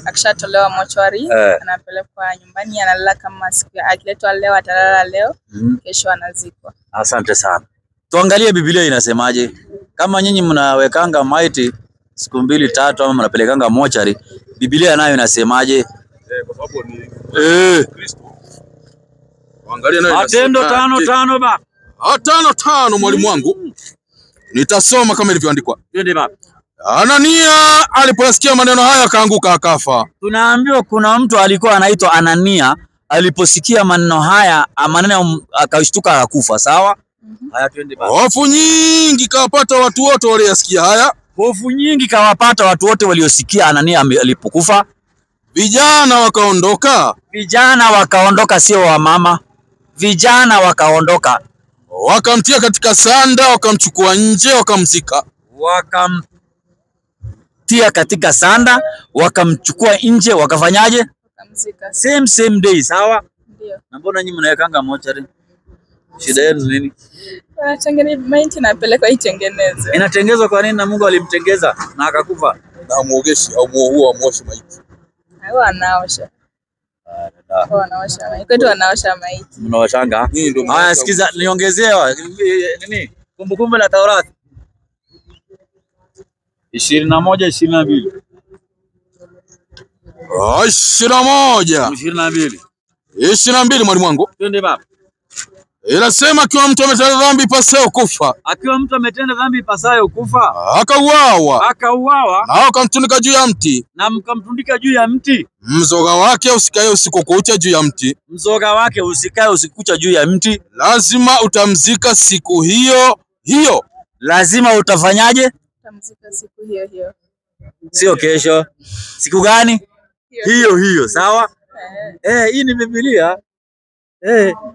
E: Akishatolewa mochwari, anapelekwa nyumbani, analala kama siku akiletwa leo atalala leo, kesho anazikwa.
A: Asante sana. Tuangalie Biblia inasemaje. Kama nyinyi mnawekanga maiti siku 2-3 ama mnapelekanga mochari, Biblia nayo inasemaje?
D: Kwa sababu ni Kristo. Angalia nayo
A: Matendo 5:5 ba.
D: 5:5 mwalimu wangu. Nitasoma kama ilivyoandikwa.
A: Twende baba.
D: Anania aliposikia maneno haya akaanguka akafa.
A: Tunaambiwa kuna mtu alikuwa anaitwa Anania, aliposikia maneno haya akashtuka akakufa, sawa? Haya, twende baba.
D: Hofu nyingi kawapata watu wote waliosikia haya.
A: Hofu nyingi kawapata watu wote waliosikia Anania alipokufa.
D: Vijana wakaondoka, sio wamama.
A: Vijana wakaondoka.
D: Wakamtia katika sanda, wakamchukua nje, wakamzika.
A: Wakamtia katika sanda, wakamchukua nje, wakafanyaje?
E: Wakamzika.
A: Same day, sawa?
E: Ndio.
A: Na mbona nyinyi mnawekanga mochari? Shida yenu nini?
E: Maiti inapelekwa itengenezwe.
A: Inatengenezwa kwa nini na Mungu alimtengeza na akakufa?
D: Na muogeshi au muohuo amuoshe maiti.
E: Hao anaosha. Wanaosha maiti. Kwetu wanaosha maiti.
A: Mnaoshanga? Haya, sikiza niongezewa nini? Kumbukumbu la Taurati 21:22.
D: 22 mwalimu wangu.
A: Twende baba.
D: Inasema akiwa mtu ametenda dhambi ipasayo kufa.
A: Akiwa mtu ametenda dhambi ipasayo kufa.
D: Akauawa.
A: Na
D: wakamtundika juu ya mti.
A: Na mkamtundika juu ya mti.
D: Mzoga wake usikae usiku kucha juu ya mti.
A: Mzoga wake usikae usiku kucha juu ya mti.
D: Lazima utamzika siku hiyo.
A: Lazima utafanyaje?
E: Utamzika siku hiyo.
A: Sio kesho. Siku gani? Hiyo, sawa? Hii ni Biblia.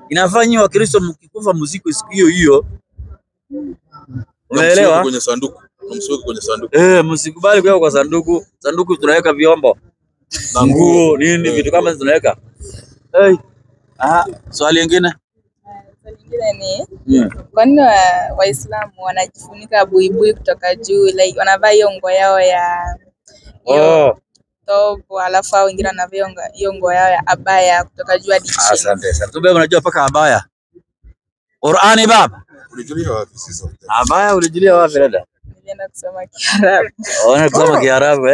A: Inafanywa Wakristo mkikufa muziki siku hiyo. Umeelewa?
D: Kwenye sanduku. Unamsiweka kwenye sanduku.
A: Msikubali kuweka kwa sanduku. Sanduku tunaweka vyombo na nguo, nini vitu kama hizo tunaweka. Swali lingine?
E: Swali lingine ni kwa nini Waislamu wanajifunika buibui kutoka juu, like wanavaa hiyo nguo yao ya tobo, alafu wengine wanavaa hiyo nguo yao ya abaya kutoka juu hadi chini.
A: Asante sana. Tumbe unajua paka abaya. Qur'ani baba.
D: Ulijulia wapi sisi?
A: Abaya ulijulia wapi dada?
E: Nilienda kusoma Kiarabu.
A: Ona kusoma Kiarabu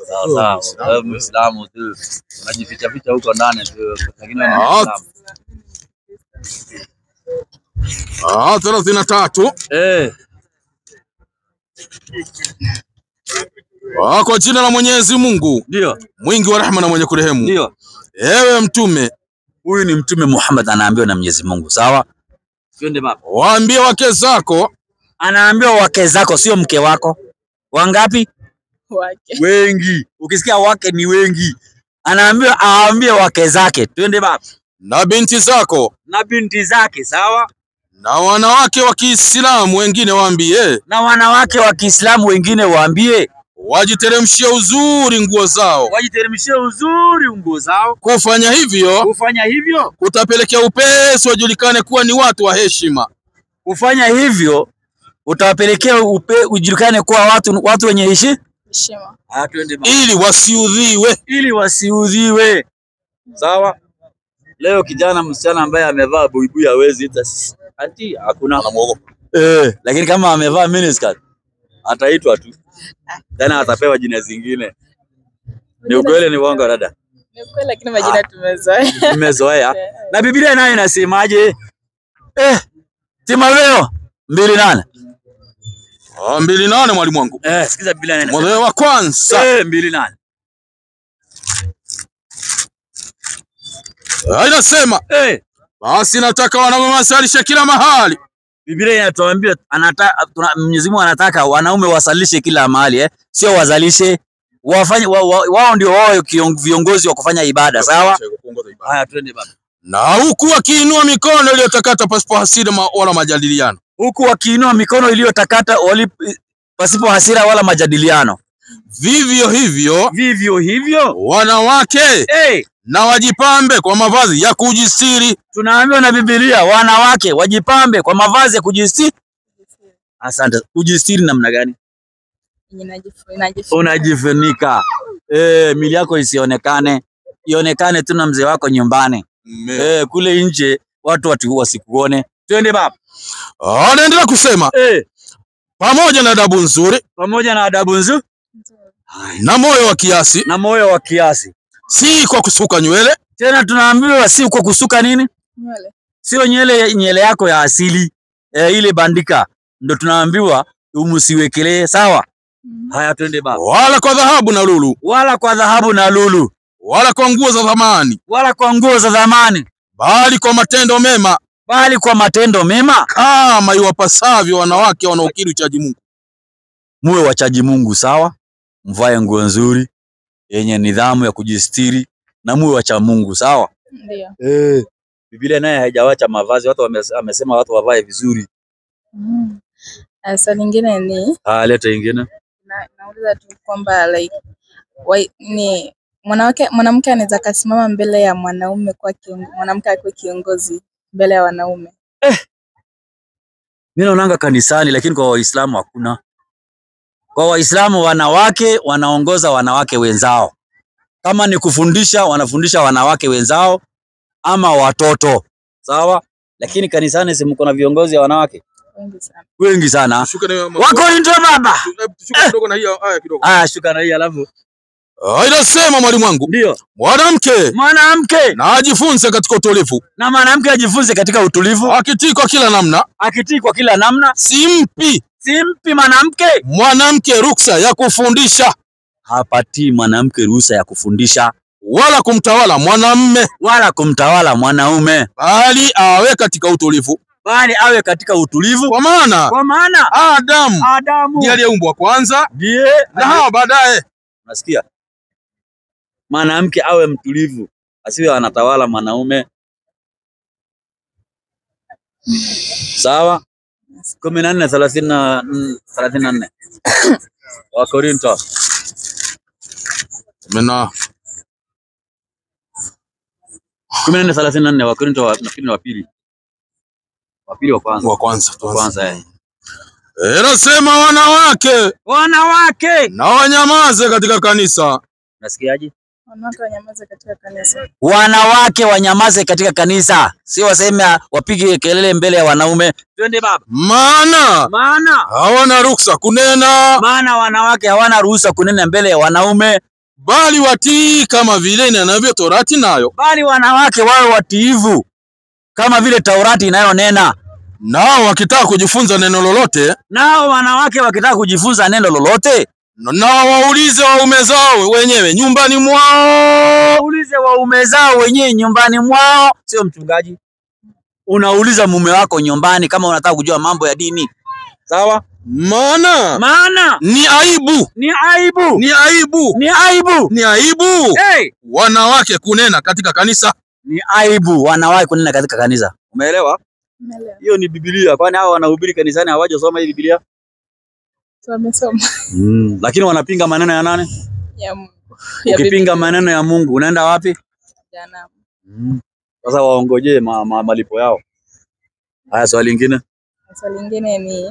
A: Sawa. Wewe Muislamu tu. Unajificha ficha huko ndani tu. Lakini wewe ni Muislamu.
D: 33. Kwa jina la Mwenyezi Mungu.
A: Ndio.
D: Mwingi wa rehema na mwenye kurehemu.
A: Ndio.
D: Ewe mtume.
A: Huyu ni mtume Muhammad anaambiwa na Mwenyezi Mungu, sawa? Twende baba.
D: Waambie wake zako.
A: Anaambiwa wake zako, sio mke wako. Wangapi?
E: Wake.
A: Wengi. Ukisikia wake ni wengi. Anaambiwa aambie wake zake. Twende baba.
D: Na binti zako.
A: Na binti zake, sawa?
D: Na wanawake wa Kiislamu wengine waambie.
A: Na wanawake wa Kiislamu wengine waambie.
D: Wajiteremshie uzuri nguo zao.
A: Wajiteremshie uzuri nguo zao.
D: Kufanya hivyo kutapelekea upesi wajulikane kuwa ni watu wa heshima.
A: Kufanya hivyo utawapelekea ujulikane kuwa watu wenye heshima. Ili wasiudhiwe. Sawa? Leo kijana msichana ambaye amevaa buibui hawezi ati hakuna anamuogopa. Lakini kama amevaa miniskirt ataitwa tu. Tena atapewa jina zingine. Ni ukweli ni uongo dada?
E: Ni ukweli lakini majina tumezoea.
A: Tumezoea. Na Biblia nayo inasemaje? Timotheo 2:8.
D: 2:8 mwalimu wangu.
A: Sikiza Biblia nani.
D: Timotheo wa kwanza
A: 2:8.
D: Inasema basi nataka wanaume wasalishe kila mahali.
A: Biblia inatuambia Mwenyezi Mungu anataka wanaume wasalishe kila mahali sio wazalishe. Wafanye wao ndio wao viongozi wa kufanya ibada, sawa? Haya twende baba.
D: Na huku wakiinua mikono iliyotakata pasipo hasira wala majadiliano.
A: Huku wakiinua mikono iliyotakata pasipo hasira wala majadiliano.
D: Vivyo hivyo wanawake na wajipambe kwa mavazi ya kujistiri.
A: Tunaambiwa na Biblia wanawake wajipambe kwa mavazi ya kujistiri. Asante. Kujistiri namna gani? Unajifunika. Mili yako isionekane. Ionekane tu na mzee wako nyumbani. Kule nje watu wasikuone. Twende baba.
D: Anaendelea kusema pamoja na adabu nzuri. Na moyo wa kiasi. Si kwa kusuka nywele.
A: Tena tunaambiwa si kwa kusuka nini?
E: Nywele.
A: Sio nywele yako ya asili. Ile bandika. Ndio tunaambiwa umsiwekelee, sawa? Haya twende baba.
D: Wala kwa dhahabu na lulu. Wala kwa nguo za thamani. Bali kwa matendo mema. Kama iwapasavyo wanawake wanaokiri uchaji Mungu.
A: Muwe wachaji Mungu, sawa? Mvae nguo nzuri yenye nidhamu ya kujistiri na muwe wacha Mungu, sawa?
E: Ndio.
A: Biblia naye haijawacha mavazi, watu wamesema watu wavae vizuri.
E: Sasa lingine ni
A: leta ingine.
E: Nauliza tu kwamba ni mwanamke anaweza kasimama mbele ya mwanaume mwanamke akiwa kiongozi mbele ya wanaume.
A: Mimi naonanga kanisani, lakini kwa Waislamu hakuna. Kwa Waislamu wanawake wanaongoza wanawake wenzao. Kama ni kufundisha, wanafundisha wanawake wenzao ama watoto. Sawa? Lakini kanisani si mko na viongozi wa wanawake? Wengi sana. Wako ndio baba.
D: Shuka kidogo na hiyo aya kidogo.
A: Shuka na hiyo alafu.
D: Inasema mwalimu wangu.
A: Ndio.
D: Mwanamke na ajifunze katika utulivu.
A: Na mwanamke ajifunze katika utulivu.
D: Akitii kwa kila namna. Simpi mwanamke ruksa ya kufundisha.
A: Hapatii mwanamke ruhusa ya kufundisha
D: wala kumtawala mwanamume. Bali awe katika utulivu. Kwa maana Adamu ndiye aliyeumbwa kwanza, na Hawa baadaye.
A: Nasikia? Mwanamke awe mtulivu, asiwe anatawala mwanaume. Sawa? 14:34. Wakorintho.
D: Mena
A: 14:34 Wakorintho nafikiri wa pili. Wa kwanza.
D: Inasema wanawake na wanyamaze katika kanisa.
A: Nasikiaje?
E: Wanawake wanyamaze katika kanisa.
A: Wanawake wanyamaze katika kanisa, si waseme wapige kelele mbele ya wanaume. Twende baba.
D: Maana hawana ruhusa kunena.
A: Maana wanawake hawana ruhusa kunena mbele ya wanaume,
D: Bali watii kama vile inavyo Torati nayo.
A: bali wanawake wawe watiivu kama vile Taurati inayonena.
D: Nao wakitaka kujifunza neno lolote,
A: Nao wanawake wakitaka kujifunza neno lolote,
D: na waulize waume zao wenyewe nyumbani mwao.
A: waulize waume zao wenyewe nyumbani mwao, sio mchungaji. Unauliza mume wako nyumbani kama unataka kujua mambo ya dini. Sawa?
D: Maana ni aibu.
A: Ni aibu.
D: Ni aibu.
A: Ni aibu.
D: Ni aibu.
A: Hey!
D: Wanawake kunena katika kanisa.
A: Ni aibu wanawake kunena katika kanisa. Umeelewa?
E: Umeelewa.
A: Hiyo ni Biblia. Kwani hao wanahubiri kanisani hawajasoma hii Biblia?
E: Wamesoma.
A: Lakini wanapinga maneno ya nani?
E: Ya Mungu.
A: Ukipinga maneno ya Mungu unaenda wapi?
E: Jana.
A: Sasa waongojee malipo yao. Haya, swali lingine.
E: Swali lingine ni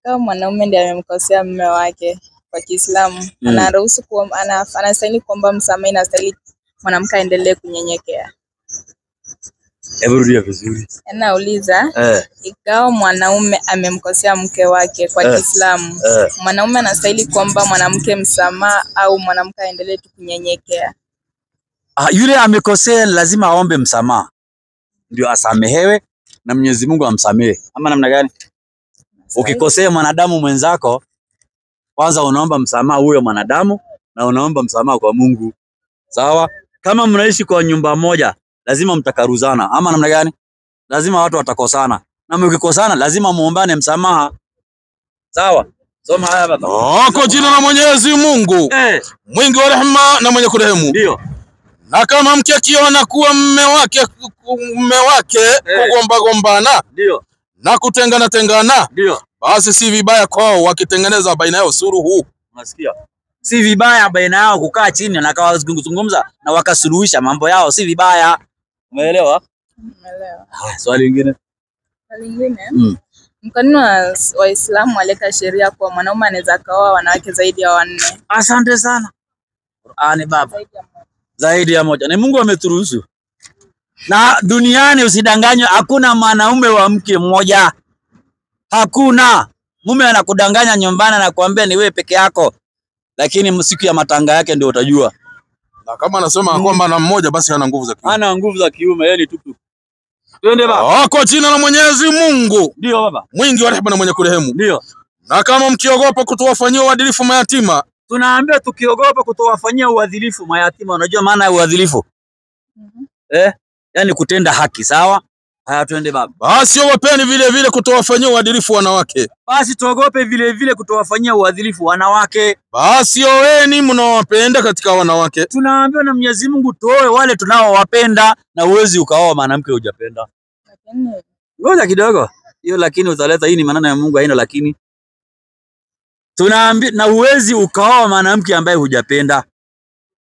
E: kama mwanaume ndiye amemkosea mume wake kwa Kiislamu, anaruhusu anastahili kuomba msamaha, inastahili mwanamke aendelee kunyenyekea?
A: Hebu rudia vizuri.
E: Nauliza, ikawa mwanaume amemkosea mke wake kwa Kiislamu, mwanaume anastahili kuomba mwanamke msamaha au mwanamke aendelee tu kunyenyekea?
A: Yule amekosea lazima aombe msamaha ndio asamehewe na Mwenyezi Mungu amsamehe. Ama namna gani? Ukikosea mwanadamu mwenzako, kwanza unaomba msamaha huyo mwanadamu na unaomba msamaha kwa Mungu. Sawa? Kama mnaishi kwa nyumba moja, lazima mtakaruzana. Ama namna gani? Lazima watu watakosana. Na mkikosana lazima muombane msamaha. Sawa? Soma haya baba.
D: Kwa jina la Mwenyezi Mungu, mwingi wa rehema na mwenye kurehemu.
A: Ndio.
D: Na kama mke akiona kuwa mume wake kugomba-gombana,
A: ndio, na
D: kutengana,
A: ndio,
D: basi si vibaya kwao wakitengeneza baina yao suluhu.
A: Unasikia? Si vibaya baina yao kukaa chini na kuzungumza na wakasuluhisha mambo yao, si vibaya. Umeelewa?
E: Umeelewa.
A: Swali lingine.
E: Swali lingine. Mkanuni wa Waislamu waleta sheria kwa mwanaume anaweza kaoa wanawake zaidi ya 4.
A: Asante sana. Qur'ani baba. Zaidi ya moja. Ni Mungu ameturuhusu. Na duniani usidanganywe, hakuna mwanaume wa mke mmoja. Hakuna. Mume anakudanganya nyumbani na kuambia ni wewe peke yako. Lakini siku ya matanga yake ndio utajua.
D: Na kama anasema kwamba na mmoja basi hana nguvu za kiume.
A: Hana nguvu za kiume, yeye ni tupu. Twende baba.
D: Kwa jina la Mwenyezi Mungu.
A: Ndio baba.
D: Mwingi wa rehema na mwenye kurehemu.
A: Ndio.
D: Na kama mkiogopa kutowafanyia uadilifu mayatima.
A: Tunaambia tukiogopa kutowafanyia uadilifu mayatima. Unajua maana ya uadilifu? Yaani kutenda haki, sawa? Haya, twende baba.
D: Basi wapeni vile vile kutowafanyia uadilifu wanawake.
A: Basi tuogope vile vile kutowafanyia uadilifu wanawake.
D: Basi oeni mnaowapenda katika wanawake.
A: Tunaambiwa na Mwenyezi Mungu tuoe wale tunaowapenda, na uwezi ukaoa mwanamke hujapenda.
E: Lakini
A: ngoja kidogo. Hiyo lakini utaleta, hii ni maneno ya Mungu, haina lakini. Tunaambiwa na uwezi ukaoa mwanamke ambaye hujapenda.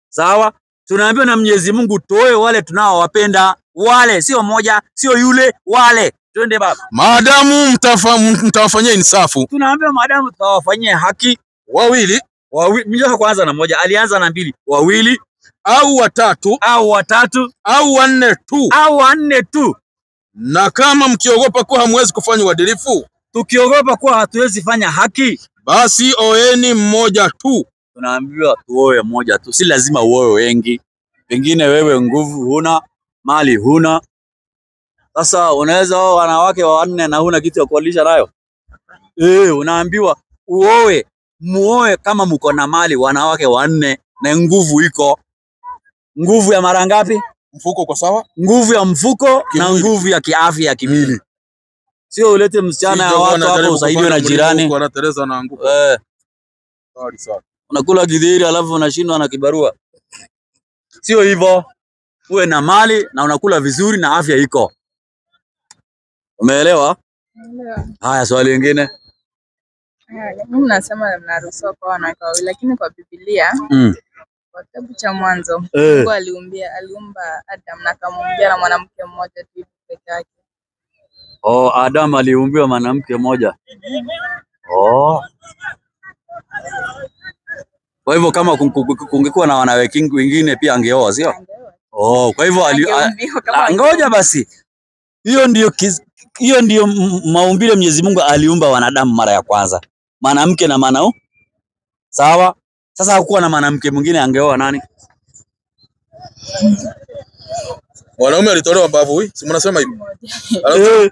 A: Sawa? Tunaambiwa na Mwenyezi Mungu tuoe wale tunaowapenda. Wale, sio moja, sio yule, wale. Twende baba.
D: Maadamu mtawafanyia insafu.
A: Tunaambiwa maadamu tutawafanyia haki.
D: Wawili.
A: Mmoja kwanza na moja, alianza na 2. Wawili
D: au watatu
A: au watatu
D: au 4 tu.
A: Au 4 tu.
D: Na kama mkiogopa kuwa hamwezi kufanya uadilifu,
A: tukiogopa kuwa hatuwezi fanya haki,
D: basi oeni mmoja tu.
A: Tunaambiwa tuoe mmoja tu, si lazima uoe wengi. Pengine wewe nguvu huna, mali huna. Sasa unaweza oa wanawake 4 na huna kitu ya kuwalisha nayo. Unaambiwa muoe kama mko na mali wanawake 4 na nguvu iko. Nguvu ya mara ngapi?
D: Mfuko kwa sawa?
A: Nguvu ya mfuko na nguvu ya kiafya ya kimwili. Sio ulete msichana ya watu hapo usaidiwe na jirani.
D: Kwa Teresa anaanguka.
A: Sawa. Unakula githeri alafu unashindwa na kibarua. Sio hivyo. Uwe na mali na unakula vizuri na afya iko. Umeelewa?
E: Umeelewa.
A: Haya, swali lingine.
E: Mimi nasema mnaruhusiwa kwa wanawake wawili, lakini kwa Biblia kwa kitabu cha Mwanzo Mungu aliumba Adam na akamuumbia na mwanamke mmoja tu peke yake.
A: Adam aliumbiwa mwanamke mmoja. Kwa hivyo kama kungekuwa na wanawake wengine pia angeoa, sio? Oh, kwa hivyo ngoja basi. Hiyo ndio maumbile Mwenyezi Mungu aliumba wanadamu mara ya kwanza. Mwanamke na mwanaume. Sawa? Sasa hakuwa na mwanamke mwingine angeoa nani?
D: Wanaume alitolewa bavu hii, si mnasema hivi?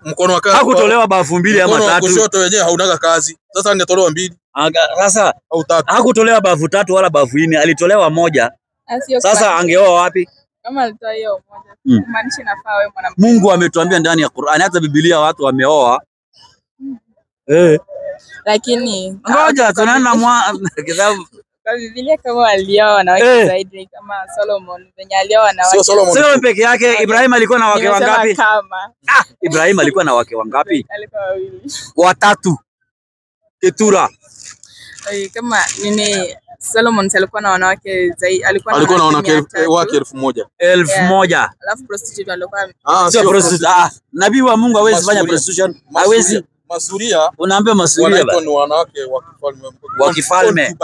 D: Mkono wa kazi.
A: Hakutolewa bavu mbili ama tatu.
D: Mkono wa kushoto wenyewe haunaga kazi. Sasa angetolewa mbili.
A: Sasa
D: au tatu.
A: Hakutolewa bavu tatu wala bavu nne, alitolewa moja. Sasa angeoa wapi?
E: Kama alitoa hiyo moja. Maanisha nafaa wewe mwanamke.
A: Mungu ametuambia ndani ya Qur'ani, hata Biblia watu wameoa.
E: Lakini
A: ngoja tunaenda kitabu
E: kwa Biblia kama alioa wanawake zaidi kama Solomon, venye alioa wanawake.
D: Sio
A: Solomon peke yake. Ibrahim alikuwa na wake wangapi? Ibrahim alikuwa na wake wangapi?
E: Alikuwa wawili.
A: Watatu. Ketura.
E: Kama nini Solomon alikuwa na wanawake zaidi, alikuwa
D: na wanawake wake 1000.
A: 1000.
E: Alafu prostitute alikuwa
A: sio prostitute. Nabii wa Mungu hawezi fanya prostitution. Hawezi.
D: Masuria.
A: Unaambia masuria
D: wanaitwa ni wanawake
A: wa kifalme.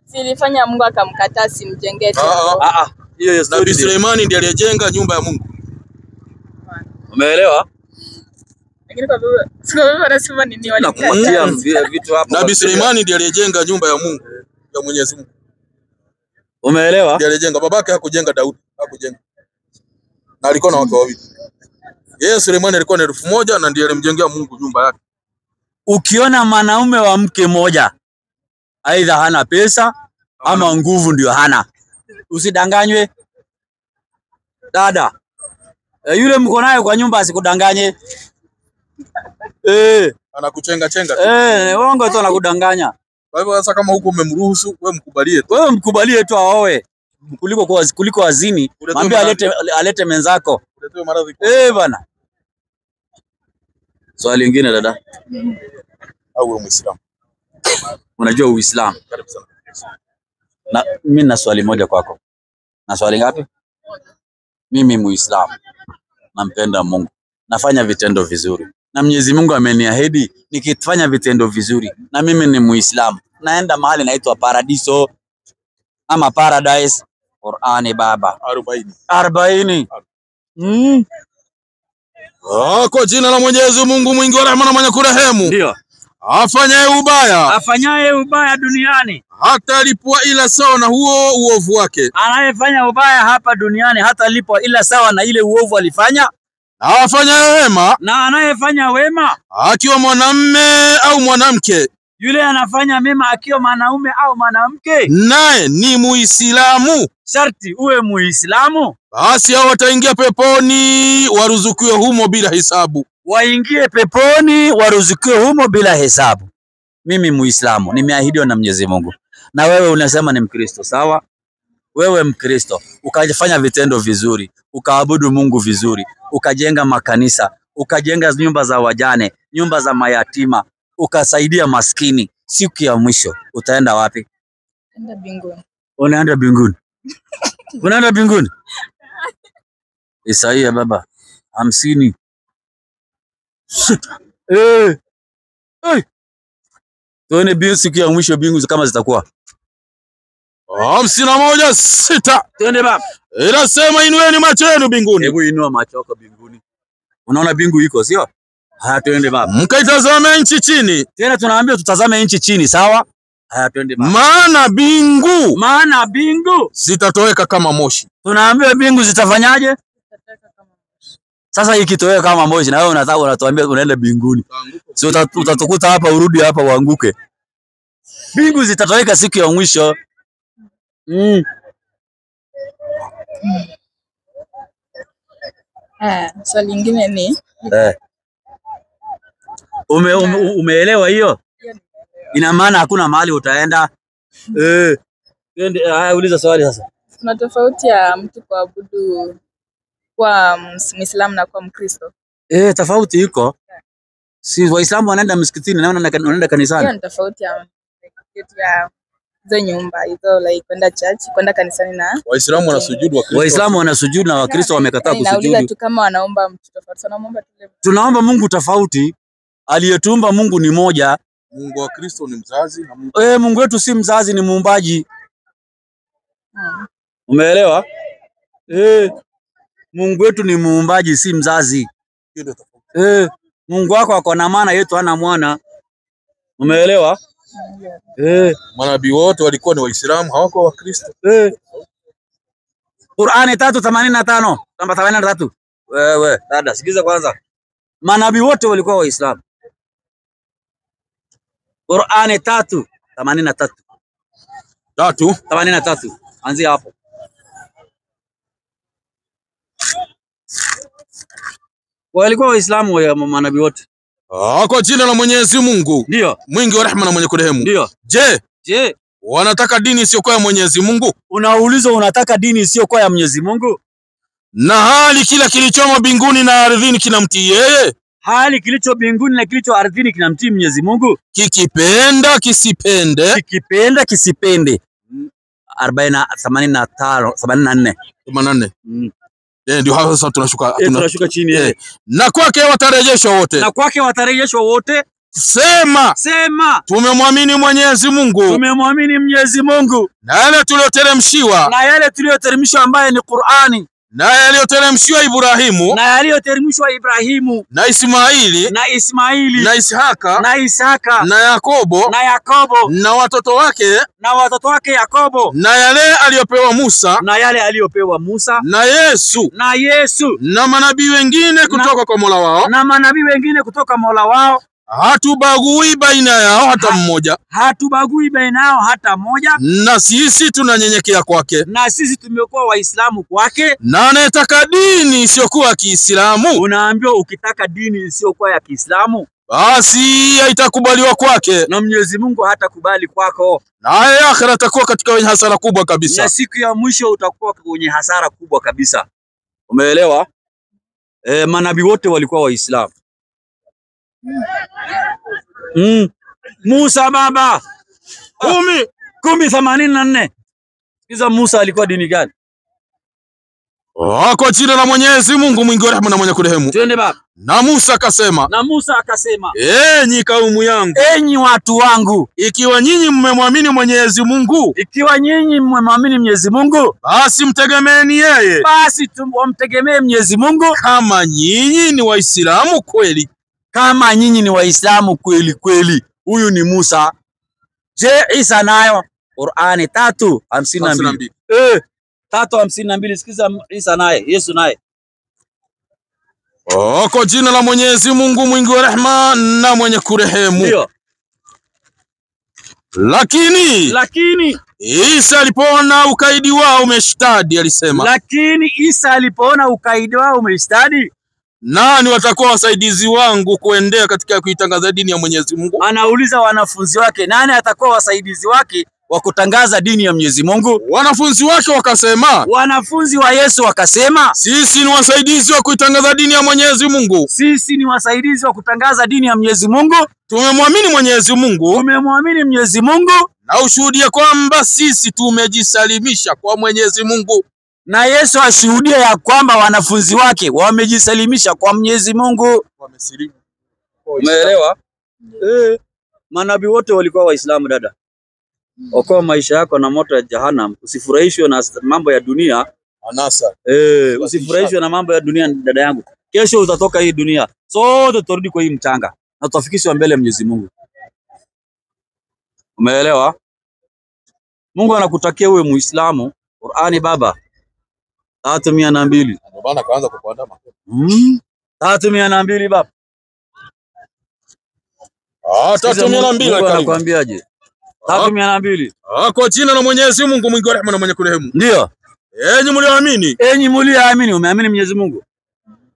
E: Si ilifanya Mungu akamkataa simjengee tena.
A: Hiyo
D: Nabii Suleimani ndiye aliyejenga nyumba ya Mungu.
A: Umeelewa?
E: Lakini kwa Biblia anasema nini
A: walikataa vitu hapo.
D: Nabii Suleimani ndiye aliyejenga nyumba ya Mungu ya Mwenyezi Mungu.
A: Umeelewa?
D: Ndiye aliyejenga. Babake hakujenga, Daudi hakujenga. Na alikuwa na wake wawili. Yeye Suleimani alikuwa na 1000 na ndiye alimjengea Mungu nyumba yake.
A: Ukiona mwanaume wa mke moja, aidha hana pesa ama nguvu ndio hana. Usidanganywe. Dada. Yule mko naye kwa nyumba asikudanganye.
D: Anakuchenga chenga.
A: Uongo tu anakudanganya.
D: Kwa hivyo sasa kama huko umemruhusu, wewe mkubalie tu.
A: Wewe mkubalie tu aoe. Kuliko wazini, mwambie alete menzako.
D: Uletewe maradhi.
A: Bana. Swali lingine dada.
D: Au wewe Muislamu?
A: Unajua Uislamu?
D: Karibu sana.
A: Na mimi na swali moja kwako. Na swali ngapi? Mimi Muislamu. Nampenda Mungu. Nafanya vitendo vizuri. Na Mwenyezi Mungu ameniahidi nikifanya vitendo vizuri. Na mimi ni Muislamu. Naenda mahali naitwa paradiso ama paradise. Qur'ani baba. 40.
D: Kwa jina la Mwenyezi Mungu mwingi wa rehema na mwenye kurehemu.
A: Ndio.
D: Afanyaye ubaya
A: duniani
D: hata lipwa ila sawa na huo uovu wake.
A: Anayefanya ubaya hapa duniani hata lipwa ila sawa na ile uovu alifanya.
D: Na afanyaye wema,
A: na anayefanya wema
D: akiwa mwanamume au mwanamke,
A: yule anafanya mema akiwa mwanaume au mwanamke,
D: naye ni Muislamu.
A: Sharti uwe Muislamu.
D: Basi hao wataingia peponi waruzukiwe humo bila hisabu.
A: Waingie peponi waruzukiwe humo bila hesabu. Mimi Muislamu nimeahidiwa na Mwenyezi Mungu. Na wewe unasema ni Mkristo, sawa? Wewe Mkristo ukafanya vitendo vizuri, ukaabudu Mungu vizuri, ukajenga makanisa, ukajenga nyumba za wajane, nyumba za mayatima, ukasaidia maskini, siku ya mwisho utaenda wapi?
E: Enda mbinguni.
A: Unaenda mbinguni. Unaenda mbinguni. Isaia baba 50. Tuone bingu siku ya mwisho bingu kama zitakuwa
D: 51:6.
A: Twende baba.
D: Inasema inueni macho yenu mbinguni.
A: Hebu inua macho yako mbinguni. Unaona bingu iko, sio? Haya twende baba.
D: Mkaitazame nchi chini.
A: Tena tunaambia tutazame nchi chini, sawa? Haya twende baba.
D: Maana bingu zitatoweka kama moshi.
A: Tunaambia bingu zitafanyaje? Sasa ikitoweka kama moshi na wewe unataka unatuambia unaenda mbinguni. Si utatukuta hapa urudi hapa uanguke. Bingu zitatoweka siku ya mwisho.
E: Swali lingine ni
A: umeelewa hiyo? Ina maana hakuna mahali utaenda. Uliza swali sasa.
E: Kuna tofauti ya mtu kuabudu kwa Muislamu na kwa Mkristo?
A: Tofauti iko. Si Waislamu wanaenda msikitini na wanaenda kanisani.
E: Hiyo ni tofauti ya hizo nyumba hizo, like kwenda church, kwenda kanisani na
D: Waislamu wanasujudu,
A: Waislamu wanasujudu na Wakristo wamekataa kusujudu.
E: Nauliza tu kama wanaomba mtu tofauti sana, muomba tu.
A: Tunaomba Mungu tofauti. Aliyetuumba Mungu ni moja.
D: Mungu wa Kristo ni mzazi na Mungu
A: Mungu wetu si mzazi, ni muumbaji. Umeelewa? Mungu wetu ni muumbaji, si mzazi. Mungu wako ako na maana, yetu hana mwana. Umeelewa?
D: Manabii wote walikuwa ni Waislamu, hawako Wakristo.
A: Qur'ani 3:85 namba 83. Wewe dada, sikiza kwanza. Manabii wote walikuwa Waislamu. Qur'ani 3:83. 3:83. Anzia hapo. Walikuwa Waislamu wa manabii wote.
D: Kwa jina la Mwenyezi Mungu.
A: Ndio.
D: Mwingi wa rehema na mwenye kurehemu.
A: Ndio. Je,
D: wanataka dini isiyokuwa ya Mwenyezi Mungu?
A: Unaulizwa unataka dini isiyokuwa ya Mwenyezi Mungu?
D: Na hali kila kilichomo mbinguni na ardhini kinamtii yeye?
A: Hali kilicho mbinguni na kilicho ardhini kinamtii Mwenyezi Mungu?
D: Kikipenda kisipende.
A: Kikipenda kisipende. 85 84.
D: Ndio hapo sasa tunashuka
A: chini.
D: Na kwake watarejeshwa wote.
A: Na kwake watarejeshwa wote.
D: Sema. Tumemwamini Mwenyezi Mungu.
A: Tumemwamini Mwenyezi Mungu.
D: Na yale tulioteremshiwa.
A: Na yale tulioteremshwa ambaye ni Qur'ani.
D: Na yaliyoteremshwa Ibrahimu.
A: Na yaliyoteremshwa Ibrahimu.
D: Na Ismaili.
A: Na Ismaili.
D: Na Ishaka.
A: Na Isaka.
D: Na Yakobo.
A: Na Yakobo.
D: Na watoto wake.
A: Na watoto wake Yakobo.
D: Na yale aliyopewa Musa.
A: Na yale aliyopewa Musa.
D: Na Yesu.
A: Na Yesu.
D: Na manabii wengine kutoka kwa Mola wao.
A: Na manabii wengine kutoka Mola wao.
D: Hatubagui baina yao hata mmoja.
A: Hatubagui baina yao hata mmoja.
D: Na sisi tunanyenyekea kwake.
A: Na sisi tumekuwa Waislamu kwake.
D: Na anayetaka dini isiyokuwa ya Kiislamu,
A: unaambiwa ukitaka dini isiyokuwa ya Kiislamu,
D: basi haitakubaliwa kwake.
A: Na Mwenyezi Mungu hatakubali kwako.
D: Na akhera atakuwa katika wenye hasara kubwa kabisa.
A: Na siku ya mwisho utakuwa kwenye hasara kubwa kabisa. Umeelewa? Manabii wote walikuwa Waislamu. Musa baba 10:84. Sikiza Musa alikuwa dini gani?
D: Kwa jina la Mwenyezi Mungu mwingi wa rehema na mwenye kurehemu.
A: Twende baba.
D: Na Musa akasema. Enyi kaumu yangu.
A: Enyi watu wangu.
D: Ikiwa nyinyi mmemwamini Mwenyezi Mungu. Basi mtegemeeni yeye.
A: Basi tumtegemee Mwenyezi Mungu.
D: Kama nyinyi ni Waislamu kweli.
A: Kama nyinyi ni Waislamu kweli kweli. Huyu ni Musa. Je, Isa nayo? Qur'ani 3:52. 3:52. Sikiza Isa naye, Yesu naye.
D: Kwa jina la Mwenyezi Mungu mwingi wa rehema na mwenye kurehemu.
A: Ndio.
D: Lakini Isa alipoona ukaidi wao umeshtadi alisema.
A: Lakini Isa alipoona ukaidi wao umeshtadi,
D: nani watakuwa wasaidizi wangu kuendea katika kuitangaza dini ya Mwenyezi Mungu?
A: Anauliza wanafunzi wake, nani atakuwa wasaidizi wake wa kutangaza dini ya Mwenyezi Mungu?
D: Wanafunzi wake wakasema.
A: Wanafunzi wa Yesu wakasema,
D: sisi ni wasaidizi wa kuitangaza dini ya Mwenyezi Mungu.
A: Sisi ni wasaidizi wa kutangaza dini ya Mwenyezi Mungu.
D: Tumemwamini Mwenyezi Mungu.
A: Tumemwamini Mwenyezi Mungu.
D: Na ushuhudia kwamba sisi tumejisalimisha kwa Mwenyezi Mungu.
A: Na Yesu ashuhudia ya kwamba wanafunzi wake wamejisalimisha kwa Mwenyezi Mungu.
D: Wamesilimu.
A: Umeelewa? Manabii wote walikuwa Waislamu dada. Okoa maisha yako na moto ya Jahannam. Usifurahishwe na mambo ya dunia.
D: Anasa.
A: Usifurahishwe na mambo ya dunia dada yangu. Kesho utatoka hii dunia. Sote tutarudi kwa hii mchanga. Na tutafikishwa mbele ya Mwenyezi Mungu. Umeelewa? Mungu anakutakia uwe Muislamu. Qur'ani baba 3:200.
D: Ndio maana kaanza kukuandama.
A: 3:200 baba.
D: 3:200
A: nakwambiaje? 3:200.
D: Kwa jina la Mwenyezi Mungu mwingi wa rehema na mwenye kurehemu.
A: Ndio.
D: Enyi mlioamini.
A: Umeamini Mwenyezi Mungu.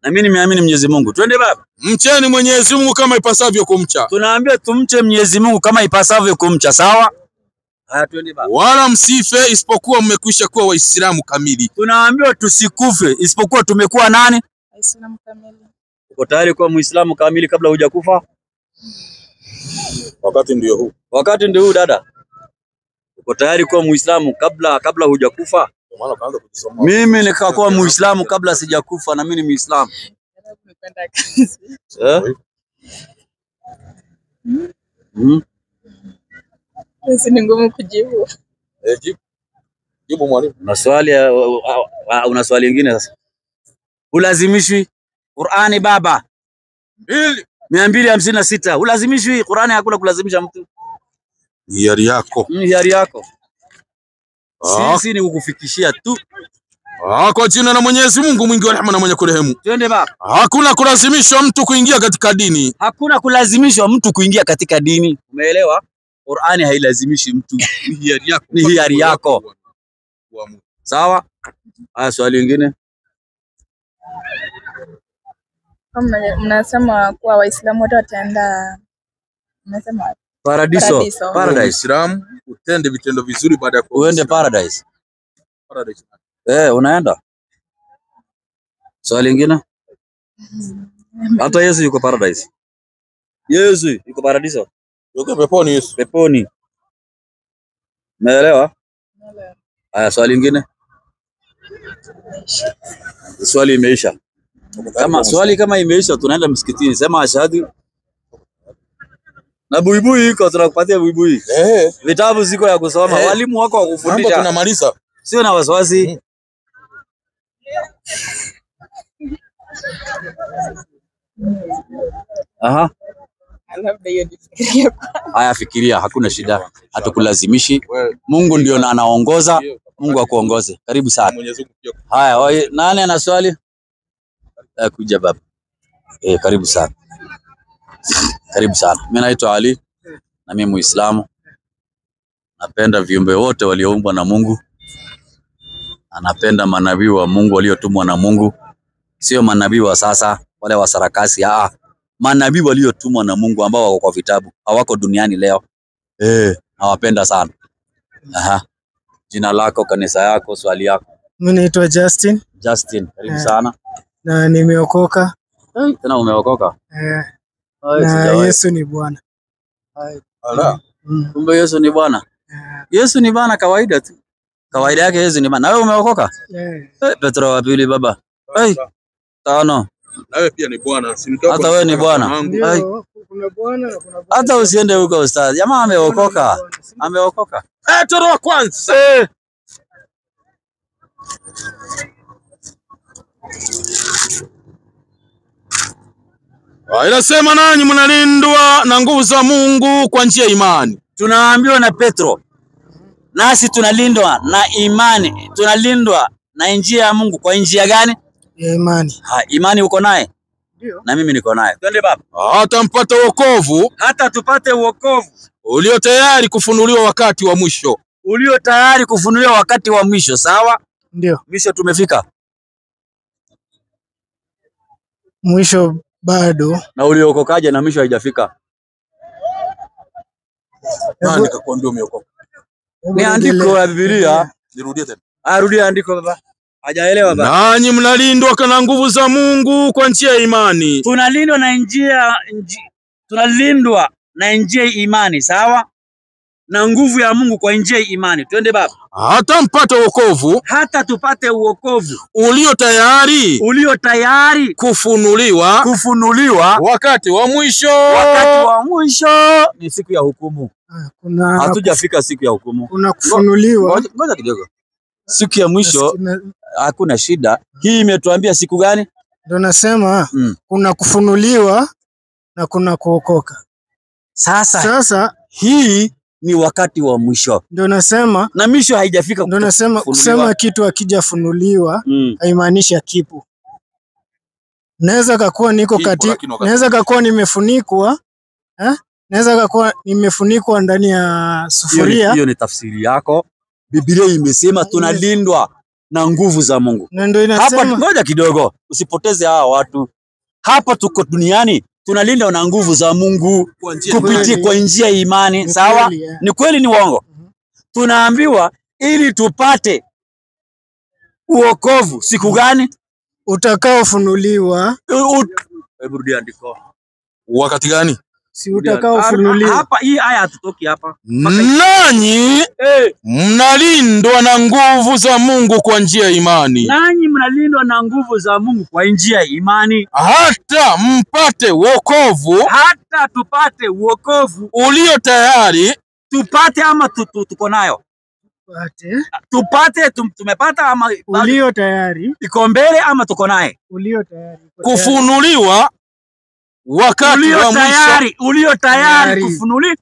A: Na mimi nimeamini Mwenyezi Mungu. Twende baba.
D: Mcheni Mwenyezi Mungu kama ipasavyo kumcha.
A: Tunaambia tumche Mwenyezi Mungu kama ipasavyo kumcha, sawa? Haya twende baba.
D: Wala msife isipokuwa mmekwisha kuwa Waislamu kamili.
A: Tunaambiwa tusikufe isipokuwa tumekuwa nani?
E: Waislamu kamili.
A: Uko tayari kuwa Muislamu kamili kabla hujakufa?
D: Wakati ndio huu.
A: Wakati ndio huu dada. Uko tayari kuwa Muislamu kabla hujakufa?
D: Maana kaanza kujisoma.
A: Mimi nikakuwa Muislamu kabla sijakufa na mimi ni Muislamu.
E: Ni ngumu kujibu.
C: Jibu mwalimu.
A: Una swali lingine sasa? Ulazimishwi Qur'ani baba. 256. Ulazimishwi Qur'ani, hakuna kulazimisha mtu.
C: Hiari yako.
A: Hiari yako. Sisi ni kukufikishia tu.
D: Kwa jina la Mwenyezi Mungu mwingi wa rehema na mwenye kurehemu.
A: Twende baba.
D: Hakuna kulazimishwa mtu kuingia katika dini.
A: Hakuna kulazimishwa mtu kuingia katika dini. Umeelewa? Qur'ani hailazimishi mtu. Ni hiari yako. Sawa? Haya, swali lingine.
E: Mnasema kuwa Waislamu wote wataenda, mnasema
A: Paradise.
D: Uislamu utende vitendo vizuri baada ya
A: uende paradise. Unaenda. Swali lingine. Hata Yesu yuko paradise. Yesu yuko paradiso.
C: Yuko peponi Yesu.
A: Peponi. Umeelewa? Haya, swali lingine. Swali imeisha. Kama imeisha tunaenda msikitini. Sema ashhadu. Na buibui iko, tunakupatia buibui. Vitabu ziko ya kusoma. Walimu wako wa kufundisha.
C: Mambo tunamaliza.
A: Sio na wasiwasi. Aha. Haya, fikiria, hakuna shida. Hatukulazimishi. Mungu ndio anaongoza. Mungu akuongoze. Karibu sana. Haya, nani ana swali? Kuja baba. Karibu sana. Karibu sana. Mimi naitwa Ali na mimi Muislamu. Napenda viumbe wote walioumbwa na Mungu. Anapenda manabii wa Mungu waliotumwa na Mungu. Sio manabii wa sasa wale wa sarakasi. Manabii waliotumwa na Mungu ambao wako kwa vitabu. Hawako duniani leo. Nawapenda sana. Aha. Jina lako, kanisa yako, swali yako.
F: Mimi naitwa Justin.
A: Justin, karibu sana.
F: Na nimeokoka.
A: Tena umeokoka?
F: Na Yesu ni Bwana.
A: Kumbe Yesu ni Bwana. Yesu ni Bwana kawaida tu. Kawaida yake Yesu ni Bwana. Na wewe umeokoka? Petro wa pili baba. Tano.
C: Na wewe pia ni Bwana.
A: Hata wewe ni Bwana.
F: Kuna Bwana na kuna Bwana.
A: Hata usiende huko ustaz. Jamaa ameokoka. Ameokoka.
D: Petro wa kwanza. Inasema nanyi mnalindwa na nguvu za Mungu kwa njia ya imani.
A: Tunaambiwa na Petro. Nasi tunalindwa na imani. Tunalindwa na njia ya Mungu kwa njia gani?
F: Ya imani.
A: Imani uko naye?
F: Ndio.
A: Na mimi niko naye. Twende baba.
D: Hata mpate wokovu.
A: Hata tupate wokovu.
D: Ulio tayari kufunuliwa wakati wa mwisho.
A: Ulio tayari kufunuliwa wakati wa mwisho, sawa?
F: Ndio.
A: Mwisho tumefika.
F: Mwisho bado.
A: Na uliokokaje na mwisho haijafika?
C: Nani kakwambia umeokoka?
A: Ni andiko la Biblia.
C: Nirudie tena.
A: Rudia andiko baba. Hajaelewa baba.
D: Nanyi mnalindwa na nguvu za Mungu kwa njia ya imani.
A: Tunalindwa na njia ya imani, sawa? Na nguvu ya Mungu kwa njia ya imani. Twende baba.
D: Hata mpate wokovu.
A: Hata tupate wokovu.
D: Ulio tayari kufunuliwa wakati wa mwisho.
A: Wakati wa mwisho ni siku ya hukumu. Hatujafika siku ya hukumu.
F: Kuna kufunuliwa.
A: Ngoja kidogo. Siku ya mwisho hakuna shida. Hii imetuambia siku gani?
F: Ndio nasema kuna kufunuliwa na kuna kuokoka. Sasa
A: hii ni wakati wa mwisho.
F: Ndio nasema
A: na mwisho haijafika.
F: Ndio nasema kusema kitu hakijafunuliwa haimaanishi kipo. Naweza kakuwa niko naweza kakuwa nimefunikwa, naweza kakuwa nimefunikwa ndani ya sufuria.
A: Hiyo ni tafsiri yako. Biblia imesema tunalindwa na nguvu za Mungu.
F: Ndio inasema.
A: Hapa ngoja kidogo, usipoteze hawa watu. Hapa tuko duniani tunalindwa na nguvu za Mungu kupitia kwa njia ya imani, sawa? Ni kweli ni uongo? Tunaambiwa ili tupate uokovu siku gani?
F: Utakaofunuliwa.
A: Hebu rudia andiko.
C: Wakati gani?
F: Si utakaofunuliwa.
A: Hapa hii aya hatutoki hapa.
D: Nanyi mnalindwa na nguvu za Mungu kwa njia ya imani.
A: Nanyi mnalindwa na nguvu za Mungu kwa njia ya imani.
D: Hata mpate wokovu.
A: Hata tupate wokovu.
D: Ulio tayari
A: tupate ama tuko nayo. Tupate tumepata ama
F: ulio tayari,
A: iko mbele ama tuko naye?
F: ulio tayari
D: Kufunuliwa wakati wa mwisho.
A: Ulio tayari kufunuliwa.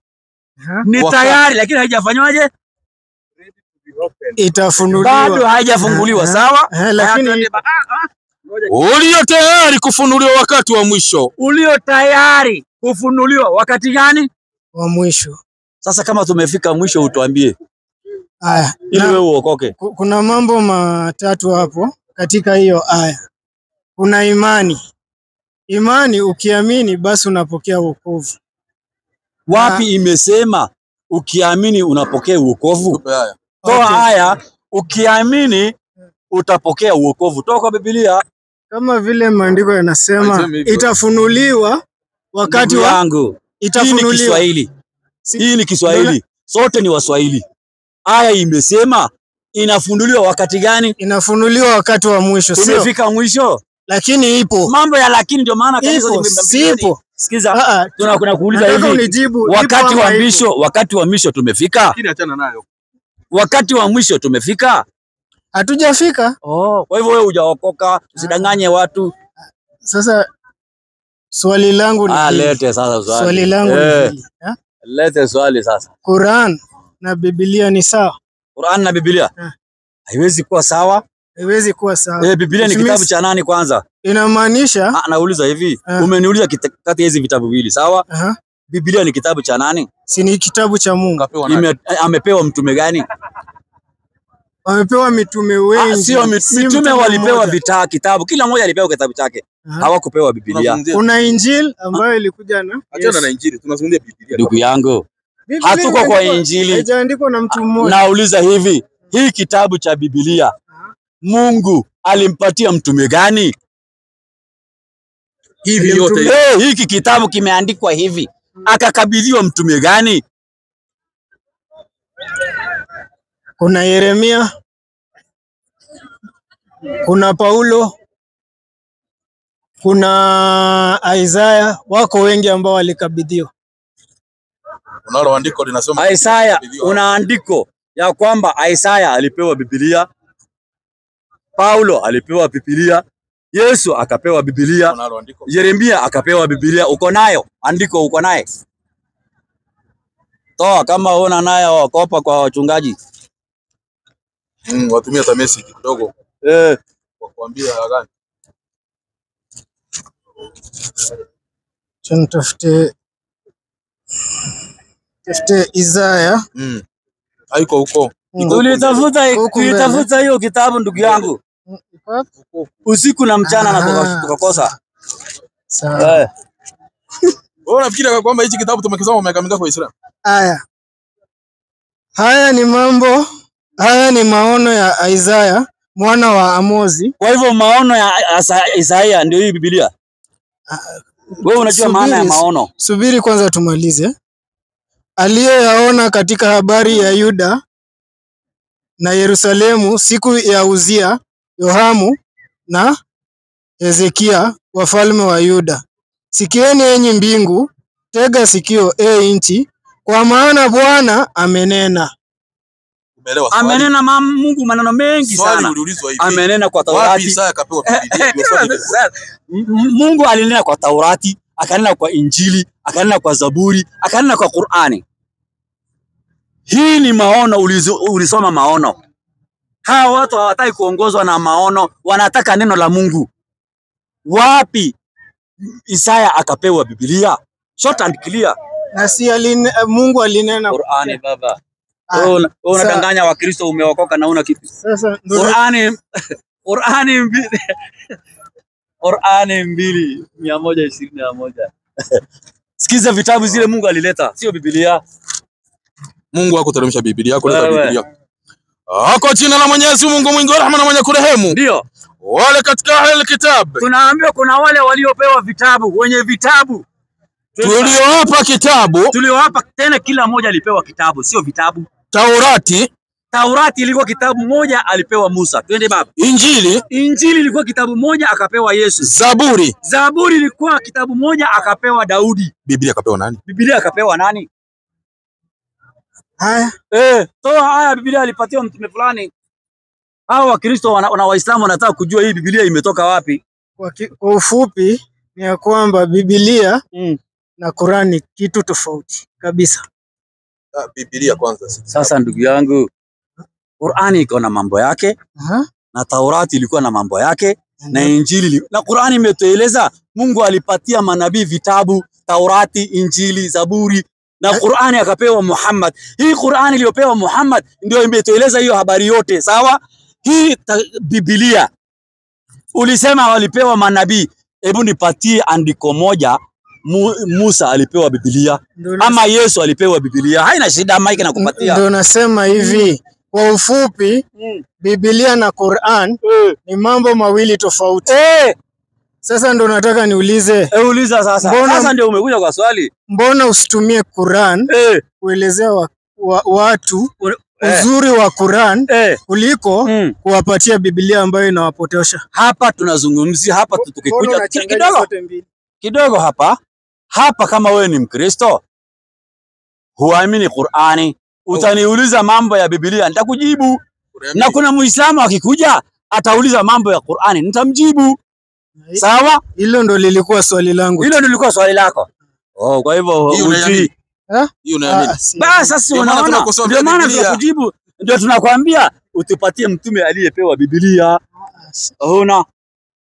A: Ni tayari lakini haijafanywaje?
F: Itafunuliwa.
A: Bado haijafunguliwa, sawa?
F: Lakini
D: ulio tayari kufunuliwa wakati wa mwisho.
A: Ulio tayari kufunuliwa wakati gani?
F: Wa mwisho.
A: Sasa kama tumefika mwisho utuambie.
F: Aya,
A: ili wewe uokoke.
F: Kuna mambo matatu hapo katika hiyo aya. Kuna imani. Imani, ukiamini basi unapokea wokovu.
A: Wapi imesema ukiamini unapokea wokovu? Toa aya, ukiamini utapokea wokovu. Toa kwa Biblia.
F: Kama vile maandiko yanasema itafunuliwa wakati wa
A: yangu. Itafunuliwa. Hii ni Kiswahili. Hii ni Kiswahili. Sote ni Waswahili. Aya imesema inafunuliwa wakati gani?
F: Inafunuliwa wakati wa mwisho, sio?
A: Tumefika mwisho.
F: Lakini ipo.
A: Mambo ya lakini ndio maana
F: kanisa sipo.
A: Sikiza. Kuna kuuliza hivi. Wakati wa mwisho tumefika?
D: Lakini achana nayo.
A: Wakati wa mwisho tumefika?
F: Hatujafika.
A: Kwa hivyo wewe hujaokoka, usidanganye watu.
F: Sasa swali langu ni
A: lete sasa swali.
F: Swali langu ni
A: lete swali sasa.
F: Qur'an na Biblia ni sawa?
A: Qur'an na Biblia? Haiwezi kuwa sawa.
F: Haiwezi kuwa sawa.
A: Biblia ni kitabu cha nani kwanza?
F: Inamaanisha
A: nauliza hivi, umeniuliza kati hizi vitabu viwili, sawa? Biblia ni kitabu cha nani?
F: Si ni kitabu cha Mungu.
A: Amepewa mtume gani?
F: Wamepewa mitume wengi.
A: Sio mitume walipewa kitabu. Kila mmoja alipewa kitabu chake. Hawakupewa Biblia.
F: Kuna Injili ambayo ilikuja na
D: Achana na Injili, tunazungumzia Biblia.
A: Ndugu yangu, hatuko kwa Injili.
F: Haijaandikwa na mtu mmoja.
A: Nauliza hivi, hii kitabu cha Biblia Mungu alimpatia mtume gani?
D: Hivi yote.
A: Hiki kitabu kimeandikwa hivi. Akakabidhiwa mtume gani?
F: Kuna Yeremia, kuna Paulo, kuna Isaya, wako wengi ambao walikabidhiwa.
D: Unalo andiko linasema
A: Isaya, una andiko ya kwamba Isaya alipewa Biblia, Paulo alipewa Biblia, Yesu akapewa Biblia, Yeremia akapewa Biblia. Uko nayo? Andiko uko naye? Toa kama una nayo, wakopa kwa wachungaji.
D: Watumia hata message kidogo. Kwa kuambia gani?
F: Tafute Isaya.
D: Haiko huko.
A: Tulitafuta hiyo kitabu ndugu yangu. Usiku na mchana na tukakosa.
F: Sawa.
D: Wewe unafikiri kwamba hichi kitabu tumekisoma miaka mingapi kwa Israeli?
F: Haya ni maono ya Isaya mwana wa Amozi.
A: Kwa hivyo maono ya Isaya ndio hii Biblia. Wewe unajua maana ya maono?
F: Subiri kwanza tumalize. Aliyoyaona katika habari ya Yuda na Yerusalemu siku ya Uzia, Yohamu na Hezekia wafalme wa Yuda. Sikieni enyi mbingu, tega sikio nchi, kwa maana Bwana amenena.
A: Amenena Mungu maneno mengi sana. Amenena kwa Taurati.
D: Wapi Isaya akapewa Biblia?
A: Mungu alinena kwa Taurati, akanena kwa Injili, akanena kwa Zaburi, akanena kwa Qur'ani. Hii ni maono. Ulisoma maono. Hawa watu hawataka kuongozwa na maono, wanataka neno la Mungu. Wapi Isaya akapewa Biblia? Short and clear.
F: Na si Mungu alinena
A: Qur'ani baba. Unadanganya Wakristo, umeokoka na una kitu.
F: Sasa
A: Qur'ani 2:121. Sikiza vitabu zile Mungu alileta, sio Biblia.
D: Mungu hakuteremsha Biblia, kuleta Biblia. Kwa jina la Mwenyezi Mungu mwingi wa rehema na mwenye kurehemu.
A: Ndio.
D: Wale katika ahli kitabu.
A: Tunaambiwa kuna wale waliopewa vitabu, wenye vitabu.
D: Tuliowapa kitabu.
A: Tuliowapa tena, kila mmoja alipewa kitabu, sio vitabu.
D: Taurati
A: ilikuwa kitabu moja, alipewa Musa. Twende baba.
D: Injili
A: ilikuwa kitabu moja, akapewa Yesu. Zaburi ilikuwa kitabu moja, akapewa Daudi.
D: Biblia akapewa nani?
A: Biblia akapewa nani?
F: Haya,
A: toa haya Biblia alipatiwa mtume fulani. Hao Wakristo na Waislamu wanataka kujua hii Biblia imetoka wapi.
F: kwa ufupi ni ya kwamba Biblia na Qur'an ni kitu tofauti kabisa.
C: Biblia kwanza.
A: Sasa ndugu yangu, Qur'ani iko na mambo yake, na Taurati ilikuwa na mambo yake, na Injili na Qur'ani imetueleza Mungu alipatia manabii vitabu, Taurati, Injili, Zaburi, na Qur'ani akapewa Muhammad. Hii Qur'ani iliyopewa Muhammad ndio imetueleza hiyo habari yote, sawa? Hii Biblia ulisema walipewa manabii, hebu nipatie andiko moja Musa alipewa Biblia ama Yesu alipewa Biblia. Haina shida, Mike nakupatia.
F: Ndio nasema hivi kwa ufupi, Biblia na Qur'an ni mambo mawili tofauti. Sasa ndo nataka niulize.
A: Uliza sasa. Sasa ndio umekuja kwa swali.
F: Mbona usitumie Qur'an kuelezea watu uzuri wa Qur'an kuliko kuwapatia Biblia ambayo inawapotosha?
A: Hapa tunazungumzia hapa tukikuja kidogo hapa kama wewe ni Mkristo huamini Qur'ani, utaniuliza mambo ya Biblia nitakujibu. Na kuna Muislamu akikuja atauliza mambo ya Qur'ani nitamjibu. Sawa?
F: Hilo ndo lilikuwa swali langu.
A: Hilo ndo lilikuwa swali lako. Kwa hivyo
C: hiyo unaamini.
A: Basi sasa unaona ndio maana tunakujibu, ndio tunakwambia utupatie mtume aliyepewa Biblia. Una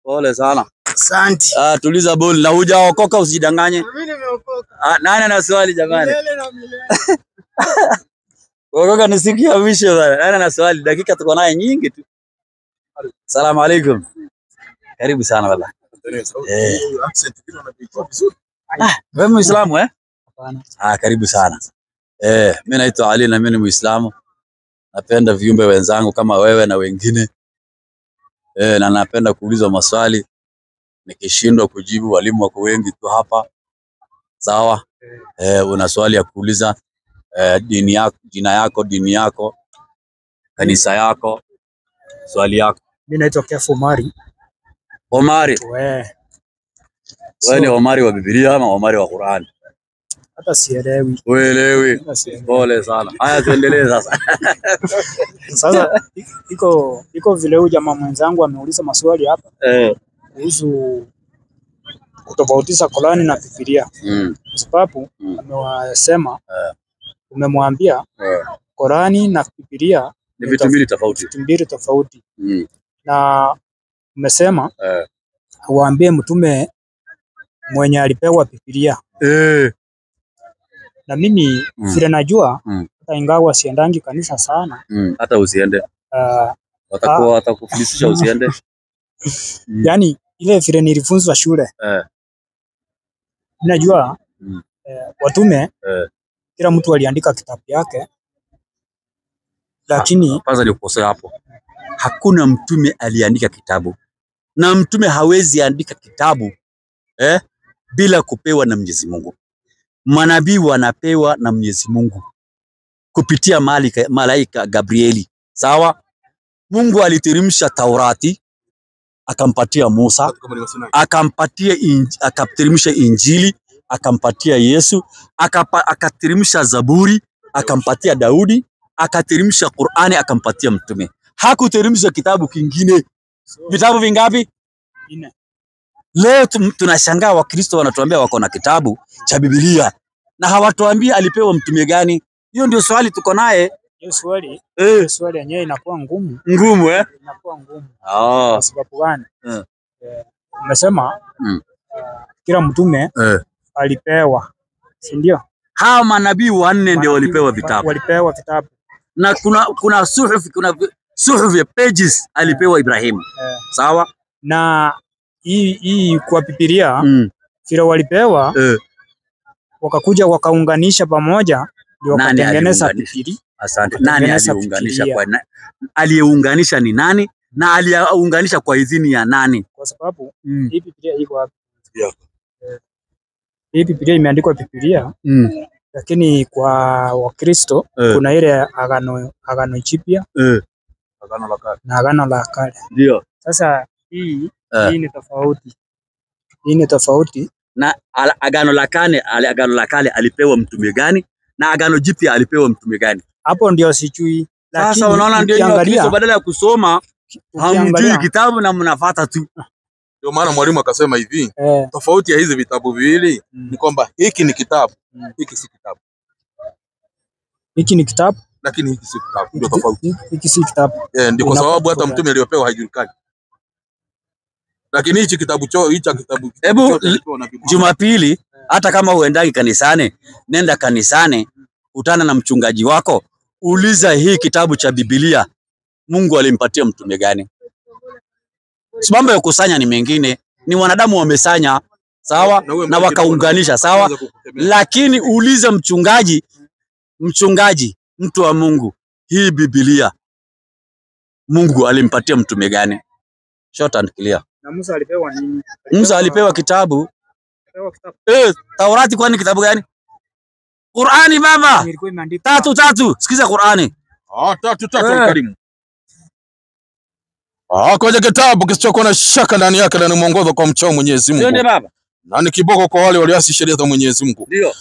A: pole sana.
F: Asante.
A: Tuliza boli na hujaokoka usijidanganye.
F: Mimi nimeokoka.
A: Nani ana swali jamani?
F: Milele na milele.
A: Kuokoka ni siku ya mwisho bwana. Nani ana swali? Dakika tuko naye nyingi tu. Asalamu alaykum. Karibu sana baba. Wewe Muislamu Hapana. Karibu sana. Mimi naitwa Ali na mimi ni Muislamu. Napenda viumbe wenzangu kama wewe na wengine. Na napenda kuuliza maswali. Nikishindwa kujibu, walimu wako wengi tu hapa. Sawa? Una swali ya kuuliza dini yako, jina yako, dini yako, kanisa yako, swali yako.
G: Mimi naitwa Kefu Omari.
A: Omari. Wewe ni Omari wa Biblia ama Omari wa Qur'an?
G: Hata sielewi.
A: Uelewi. Pole sana. Haya tuendelee sasa.
G: Sasa iko vile huyu jamaa mwenzangu ameuliza maswali hapa. Kuhusu kutofautisha Qur'ani na Biblia. Kwa sababu amewasema umemwambia Qur'ani na Biblia
A: ni vitu mbili tofauti.
G: Vitu mbili tofauti. Na umesema waambie mtume mwenye alipewa Biblia. Na mimi vile najua hata ingawa siendangi kanisa sana.
A: Hata usiende. Watakufundisha usiende.
G: Yaani ile vile nilifunzwa shule. Najua watume kila mtu aliandika kitabu yake. Lakini
A: kwanza nikukosea hapo. Hakuna mtume aliandika kitabu. Na mtume hawezi andika kitabu bila kupewa na Mwenyezi Mungu. Manabii wanapewa na Mwenyezi Mungu kupitia malaika Gabrieli. Sawa? Mungu aliteremsha Taurati akampatia Musa, akateremsha Injili akampatia Yesu, akateremsha Zaburi akampatia Daudi, akateremsha Qur'ani akampatia mtume. Hakuteremsha kitabu kingine. Vitabu vingapi?
G: 4.
A: Leo tunashangaa Wakristo wanatuambia wako na kitabu cha Biblia na hawatuambia alipewa mtume gani. Hiyo ndio swali tuko naye.
G: Hiyo swali swali yenyewe inakuwa ngumu.
A: Ngumu
G: Inakuwa ngumu. Kwa sababu gani? Umesema kila mtume alipewa, si ndio?
A: Hao manabii 4 ndio walipewa vitabu.
G: Walipewa vitabu.
A: Na kuna suhuf ya pages alipewa Ibrahim. Sawa?
G: Na hii kwa Biblia vile walipewa wakakuja wakaunganisha pamoja ndio wakatengeneza Biblia.
A: Asante. Nani aliunganisha aliyeunganisha ni nani? Na aliunganisha kwa idhini ya nani?
G: Kwa sababu hii Biblia iko wapi? Hii Biblia imeandikwa Biblia. Lakini kwa Wakristo kuna ile agano jipya,
A: agano la kale
G: na agano la kale.
A: Ndio.
G: Sasa hii ni tofauti. Hii ni tofauti.
A: Na agano la kale alipewa mtume gani? na Agano Jipya alipewa mtume gani?
G: Hapo ndio sijui.
A: Sasa unaona ndio hiyo Kristo badala ya kusoma hamjui kitabu na mnafuata tu.
D: Ndio maana mwalimu akasema hivi, tofauti ya hizi vitabu viwili ni kwamba hiki ni kitabu, hiki si kitabu.
G: Hiki ni kitabu,
D: lakini hiki si kitabu. Ndio tofauti.
G: Hiki si kitabu.
D: Ndio kwa sababu hata mtume aliyopewa haijulikani. Lakini hichi kitabu kitabu.
A: Hebu Jumapili hata kama uendagi kanisani, nenda kanisani, utana na mchungaji wako, uliza hii kitabu cha Biblia Mungu alimpatia mtume gani? Mambo ya kusanya ni mengine, ni wanadamu wamesanya, sawa, na wakaunganisha, sawa, lakini uliza mchungaji, mtu wa Mungu, hii Biblia Mungu alimpatia mtume gani? Short and clear.
G: Na Musa alipewa nini?
A: Musa alipewa kitabu. Taurati kwani kitabu gani? Qur'ani baba. Tatu. Sikiza Qur'ani.
D: Tatu karimu. Kwenye kitabu kisichokuwa na shaka ndani yake na ni mwongozo kwa mchao Mwenyezi Mungu.
A: Ndio baba.
D: Na ni kiboko kwa wale walioasi sheria za Mwenyezi Mungu.
A: Ndio.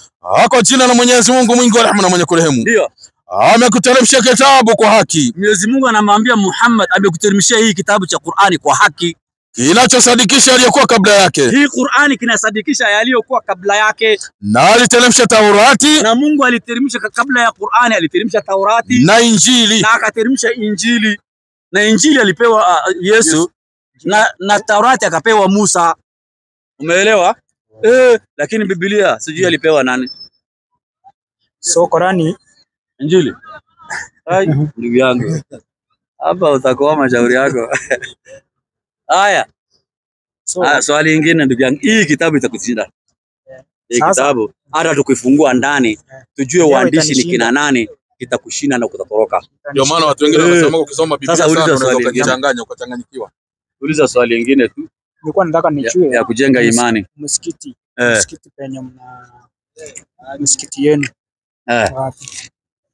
D: Kwa jina la Mwenyezi Mungu mwingi wa rehema na mwenye kurehemu.
A: Ndio.
D: Amekuteremshia kitabu kwa haki.
A: Mwenyezi Mungu anamwambia Muhammad amekuteremshia hii kitabu cha Qur'ani kwa haki.
D: Kinachosadikisha yaliyokuwa kabla yake.
A: Hii Qur'ani kinasadikisha yaliyokuwa kabla yake.
D: Na aliteremsha Taurati.
A: Na Mungu aliteremsha kabla ya Qur'ani, aliteremsha Taurati
D: na Injili.
A: Na akateremsha Injili. Na Injili alipewa Yesu. Na Taurati akapewa Musa. Umeelewa? Lakini Biblia sijui alipewa nani?
G: So Qur'ani,
A: Injili. Hai, ndugu yangu. Hapa utakoa mashauri yako. Haya. Swali lingine ndugu yangu. Hii kitabu itakushinda. Hii kitabu hata tukifungua ndani tujue waandishi ni kina nani, kitakushinda na kutatoroka.
D: Ndio maana watu wengine wanasema ukisoma Biblia sana unaweza kuchanganya ukachanganyikiwa.
A: Uliza swali lingine tu.
G: Nilikuwa nataka nichue
A: ya kujenga imani.
G: Msikiti. Msikiti penye mna msikiti yenu.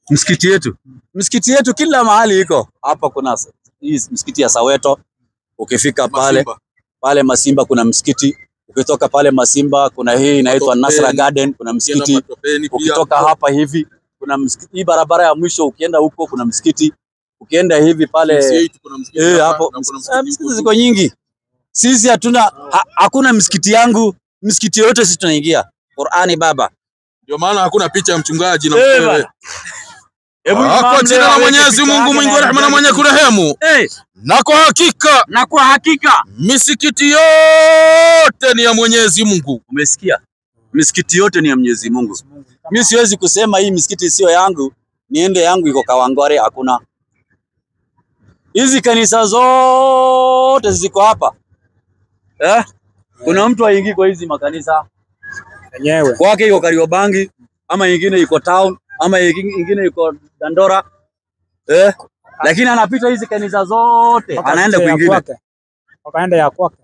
A: Msikiti yetu. Msikiti yetu kila mahali iko. Hapa kuna hii msikiti ya Saweto. Ukifika pale Masimba kuna msikiti. Ukitoka pale Masimba kuna hii inaitwa Nasra Garden, kuna msikiti. Ukitoka hapa hivi kuna msikiti. Hii barabara ya mwisho ukienda huko kuna msikiti. Ukienda hivi pale hapo msikiti ziko nyingi. Sisi hakuna msikiti yangu, msikiti yote sisi tunaingia. Qur'ani baba.
D: Ndio maana hakuna picha ya mchungaji na mkewe. Kwa jina la Mwenyezi Mungu mwingi wa rehema na mwenye kurehemu. Na kwa hakika misikiti yote ni ya Mwenyezi Mungu.
A: Umesikia? Misikiti yote ni ya Mwenyezi Mungu. Mimi siwezi kusema hii misikiti sio yangu, niende yangu iko Kawangware, hakuna. Hizi kanisa zote ziko hapa. Kuna mtu aingi kwa hizi makanisa.
G: Yenyewe.
A: Kwake iko Kariobangi, ama nyingine iko town, ama nyingine iko Dandora. Lakini anapita hizi kanisa zote, anaenda kwingine.
G: Wakaenda ya kwake.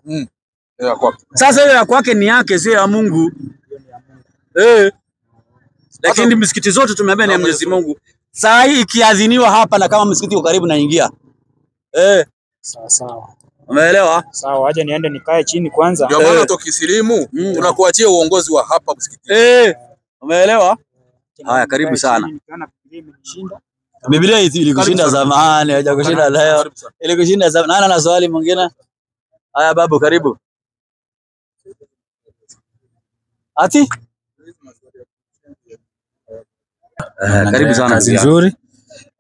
D: Ya kwake.
A: Sasa hiyo ya kwake ni yake, sio ya Mungu. Lakini misikiti zote tumeambia ni ya Mwenyezi Mungu. Saa hii ikiadhiniwa hapa na kama msikiti uko karibu na ingia.
G: Sawa.
A: Umeelewa?
G: Sawa, aje niende nikae chini kwanza.
D: Ndio maana tukisilimu tunakuachia uongozi wa hapa msikiti.
A: Umeelewa? Haya, karibu sana. Biblia ilikushinda zamani, haijakushinda leo. Ilikushinda zamani. Nani ana swali mwingine? Haya babu, karibu. Ati? Karibu sana.
H: Kazi nzuri.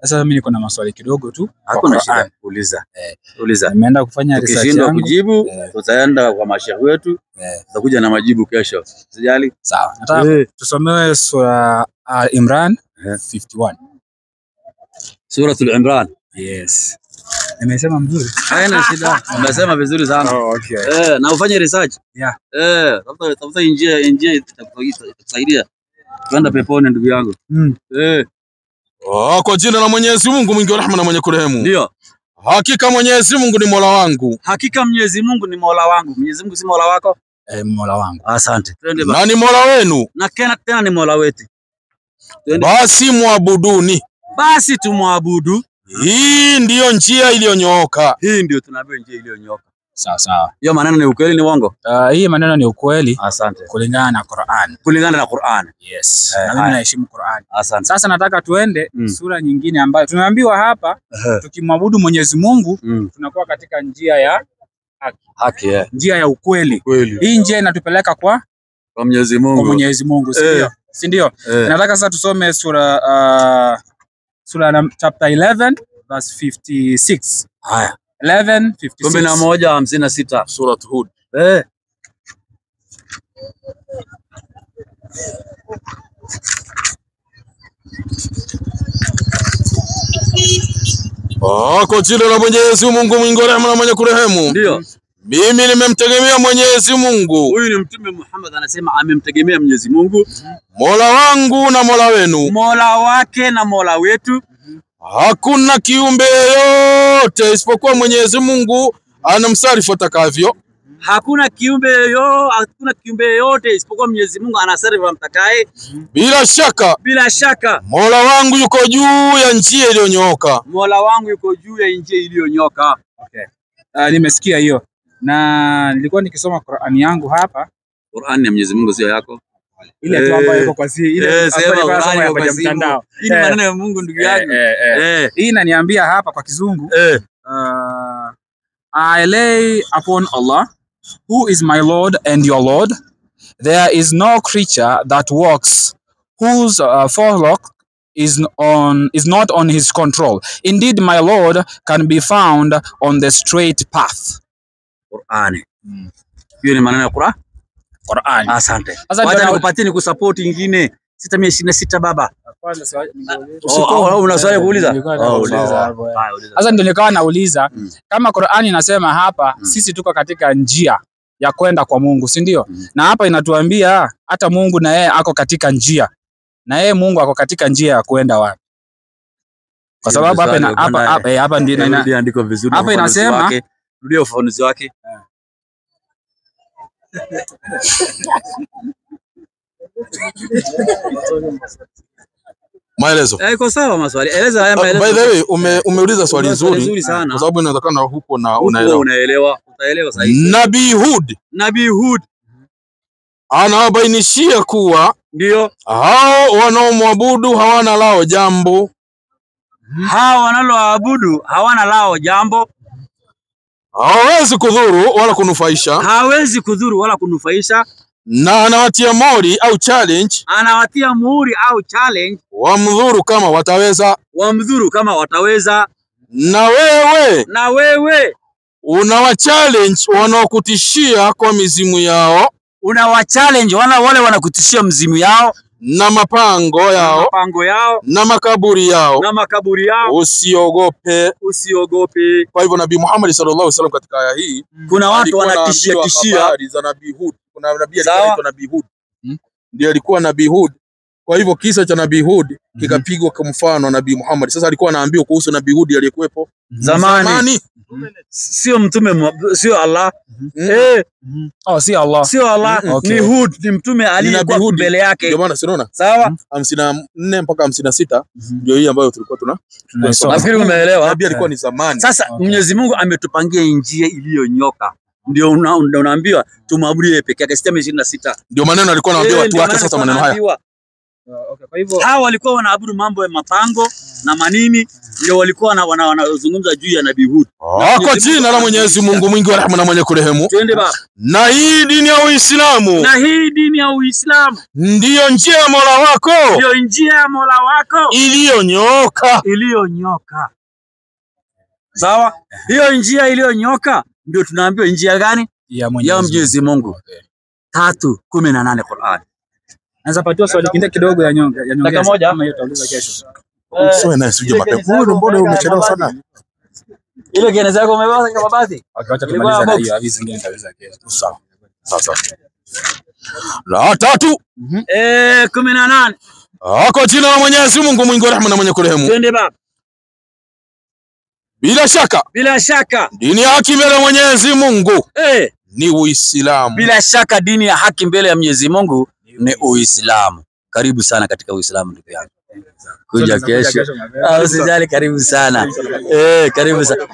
H: Sasa mimi niko na maswali kidogo tu.
A: Hakuna shida. Uliza.
H: Nimeenda kufanya research yangu.
A: Ukishindwa kujibu, tutaenda kwa mashaikh wetu. Tutakuja na majibu kesho. Usijali.
H: Sawa. Nataka tusomewe sura Imran 51.
A: Suratul Imran.
H: Yes. Nimesema mzuri.
A: Haina shida. Umesema vizuri sana.
H: Okay.
A: Na ufanye research.
H: Yeah.
A: Tafuta njia itakusaidia. Twenda peponi ndugu yangu.
D: Kwa jina la Mwenyezi Mungu mwingi wa rehema na mwenye kurehemu.
A: Ndio.
D: Hakika Mwenyezi Mungu ni Mola wangu.
A: Hakika Mwenyezi Mungu ni Mola wangu. Mwenyezi Mungu si Mola wako?
H: Mola wangu.
A: Asante.
D: Na ni Mola wenu.
A: Na tena ni Mola wetu.
D: Basi muabuduni.
A: Basi tumwabudu.
D: Hii ndiyo njia iliyonyooka.
A: Hii ndio tunaambiwa njia iliyonyooka.
H: Sawa.
A: Hiyo maneno ni ukweli ni uongo?
H: Hii maneno ni ukweli.
A: Asante.
H: Kulingana na Qur'an.
A: Kulingana na Qur'an.
H: Yes. Na mimi naheshimu Qur'an.
A: Asante.
H: Sasa nataka tuende sura nyingine ambayo tunaambiwa hapa tukimwabudu Mwenyezi Mungu tunakuwa katika njia ya haki. Njia ya ukweli. Hii njia inatupeleka kwa
A: Mwenyezi Mungu.
H: Kwa Mwenyezi Mungu, si ndio? Si ndio? Nataka sasa tusome sura chapter 11 verse 56.
A: Haya.
H: 11:56.
A: 11:56.
D: Surah Hud. Kwa jina la Mwenyezi Mungu mwingi wa rehema na mwenye kurehemu.
A: Ndio.
D: Mimi nimemtegemea Mwenyezi Mungu.
A: Huyu ni Mtume Muhammad anasema amemtegemea Mwenyezi Mungu.
D: Mola wangu na Mola wenu.
A: Mola wake na Mola wetu.
D: Hakuna kiumbe yote isipokuwa Mwenyezi Mungu anamsarifu atakavyo.
A: Hakuna kiumbe yote isipokuwa Mwenyezi Mungu anasarifu amtakaye.
D: Bila shaka.
A: Mola
D: wangu yuko juu ya njia iliyonyooka.
A: Mola wangu yuko juu ya njia iliyonyooka.
H: Okay. Nimesikia hiyo. Na nilikuwa nikisoma Qur'an yangu hapa.
A: Qur'an ya Mwenyezi Mungu sio yako.
H: Ile tu ambayo iko kwa ile ambayo kwa mtandao.
A: Hii ni maneno ya Mungu ndugu yangu.
H: Hii inaniambia hapa kwa Kizungu. I lay upon Allah, who is my Lord and your Lord. There is no creature that walks whose forelock is not on his control. Indeed, my Lord can be found on the straight path.
A: Qur'ani. Hiyo ni maneno ya Qur'an. Asante. Wacha nikupatie ni kusupport nyingine 626 baba. Una swali kuuliza?
H: Sasa ndio nikawa nauliza kama Qur'ani inasema hapa sisi tuko katika njia ya kwenda kwa Mungu, si ndio? Na hapa inatuambia hata Mungu na yeye ako katika njia. Na yeye Mungu ako katika njia ya kwenda wapi? Kwa sababu hapa ndio
A: inaandikwa vizuri.
H: Hapa inasema
A: rudia ufafanuzi wake.
D: Maelezo.
A: Iko sawa maswali. Eleza haya maelezo.
D: By the way, umeuliza swali zuri kwa sababu inawezekana huko na
A: unaelewa. Utaelewa sahihi.
D: Nabii Hud anawabainishia kuwa
A: ndio
D: hao wanaomwabudu hawana lao jambo.
A: Hao wanaloabudu hawana lao jambo.
D: Hawezi kudhuru wala kunufaisha. Na anawatia muhuri au challenge. Wamdhuru kama wataweza. Na wewe unawachallenge wanaokutishia kwa mizimu yao.
A: Unawachallenge wale wanakutishia mzimu yao
D: na mapango yao na makaburi yao. Usiogope. Kwa hivyo Nabii Muhammad sallallahu alaihi wasallam katika aya hii
A: kuna watu wanatishia
D: habari za Nabii Hud. Kuna nabii alikuwa Nabii Hud. Ndiye alikuwa Nabii Hud. Kwa hivyo kisa cha Nabii Hud kikapigwa kwa mfano wa Nabii Muhammad. Sasa alikuwa anaambiwa kuhusu Nabii Hud aliyekuwepo zamani.
A: Sio mtume, sio Allah. Sio Allah. Okay. Ni Hud, ni mtume aliyekuwa mbele yake.
D: Ndio maana sinaona.
A: Sawa?
D: 54 mpaka 56 ndio hii ambayo tulikuwa
A: nafikiri umeelewa.
D: Nabii alikuwa ni zamani.
A: Sasa Mwenyezi Mungu ametupangia njia iliyonyoka. Ndio unaambiwa tumwabudu yeye peke yake. 626.
D: Ndio maneno alikuwa anaambia watu wake. Sasa maneno haya.
H: Okay, kwa hivyo
A: hao walikuwa wanaabudu mambo ya mapango na manini, ndio walikuwa wanazungumza juu ya Nabii Hud.
D: Kwa jina la Mwenyezi Mungu mwingi wa rehema na mwenye kurehemu.
A: Twende baba.
D: Na hii dini ya Uislamu ndiyo njia ya Mola wako iliyonyooka.
A: Sawa? Hiyo njia iliyonyoka ndio tunaambiwa njia gani? Ya Mwenyezi Mungu. 3:18 Qur'an.
H: Anza patiwa swali kingine kidogo ya nyonga.
A: Dakika moja
H: ama hiyo tutauliza kesho.
D: Sio na sije mapema. Mbona umechelewa sana?
A: Ile gene zako umebeba kama basi?
H: Acha tumaliza na hiyo hizi zingine tutauliza kesho.
D: Sawa. Sasa. La 3.
A: 18.
D: Kwa jina la Mwenyezi Mungu mwingi wa rehema na mwenye kurehemu.
A: Twende baba. Bila shaka.
D: Dini ya haki mbele ya Mwenyezi Mungu. Ni Uislamu.
A: Bila shaka dini ya haki mbele ya Mwenyezi Mungu ni Uislamu. Karibu sana katika Uislamu ndugu yangu. Kuja kesho. Usijali, karibu sana. Karibu sana.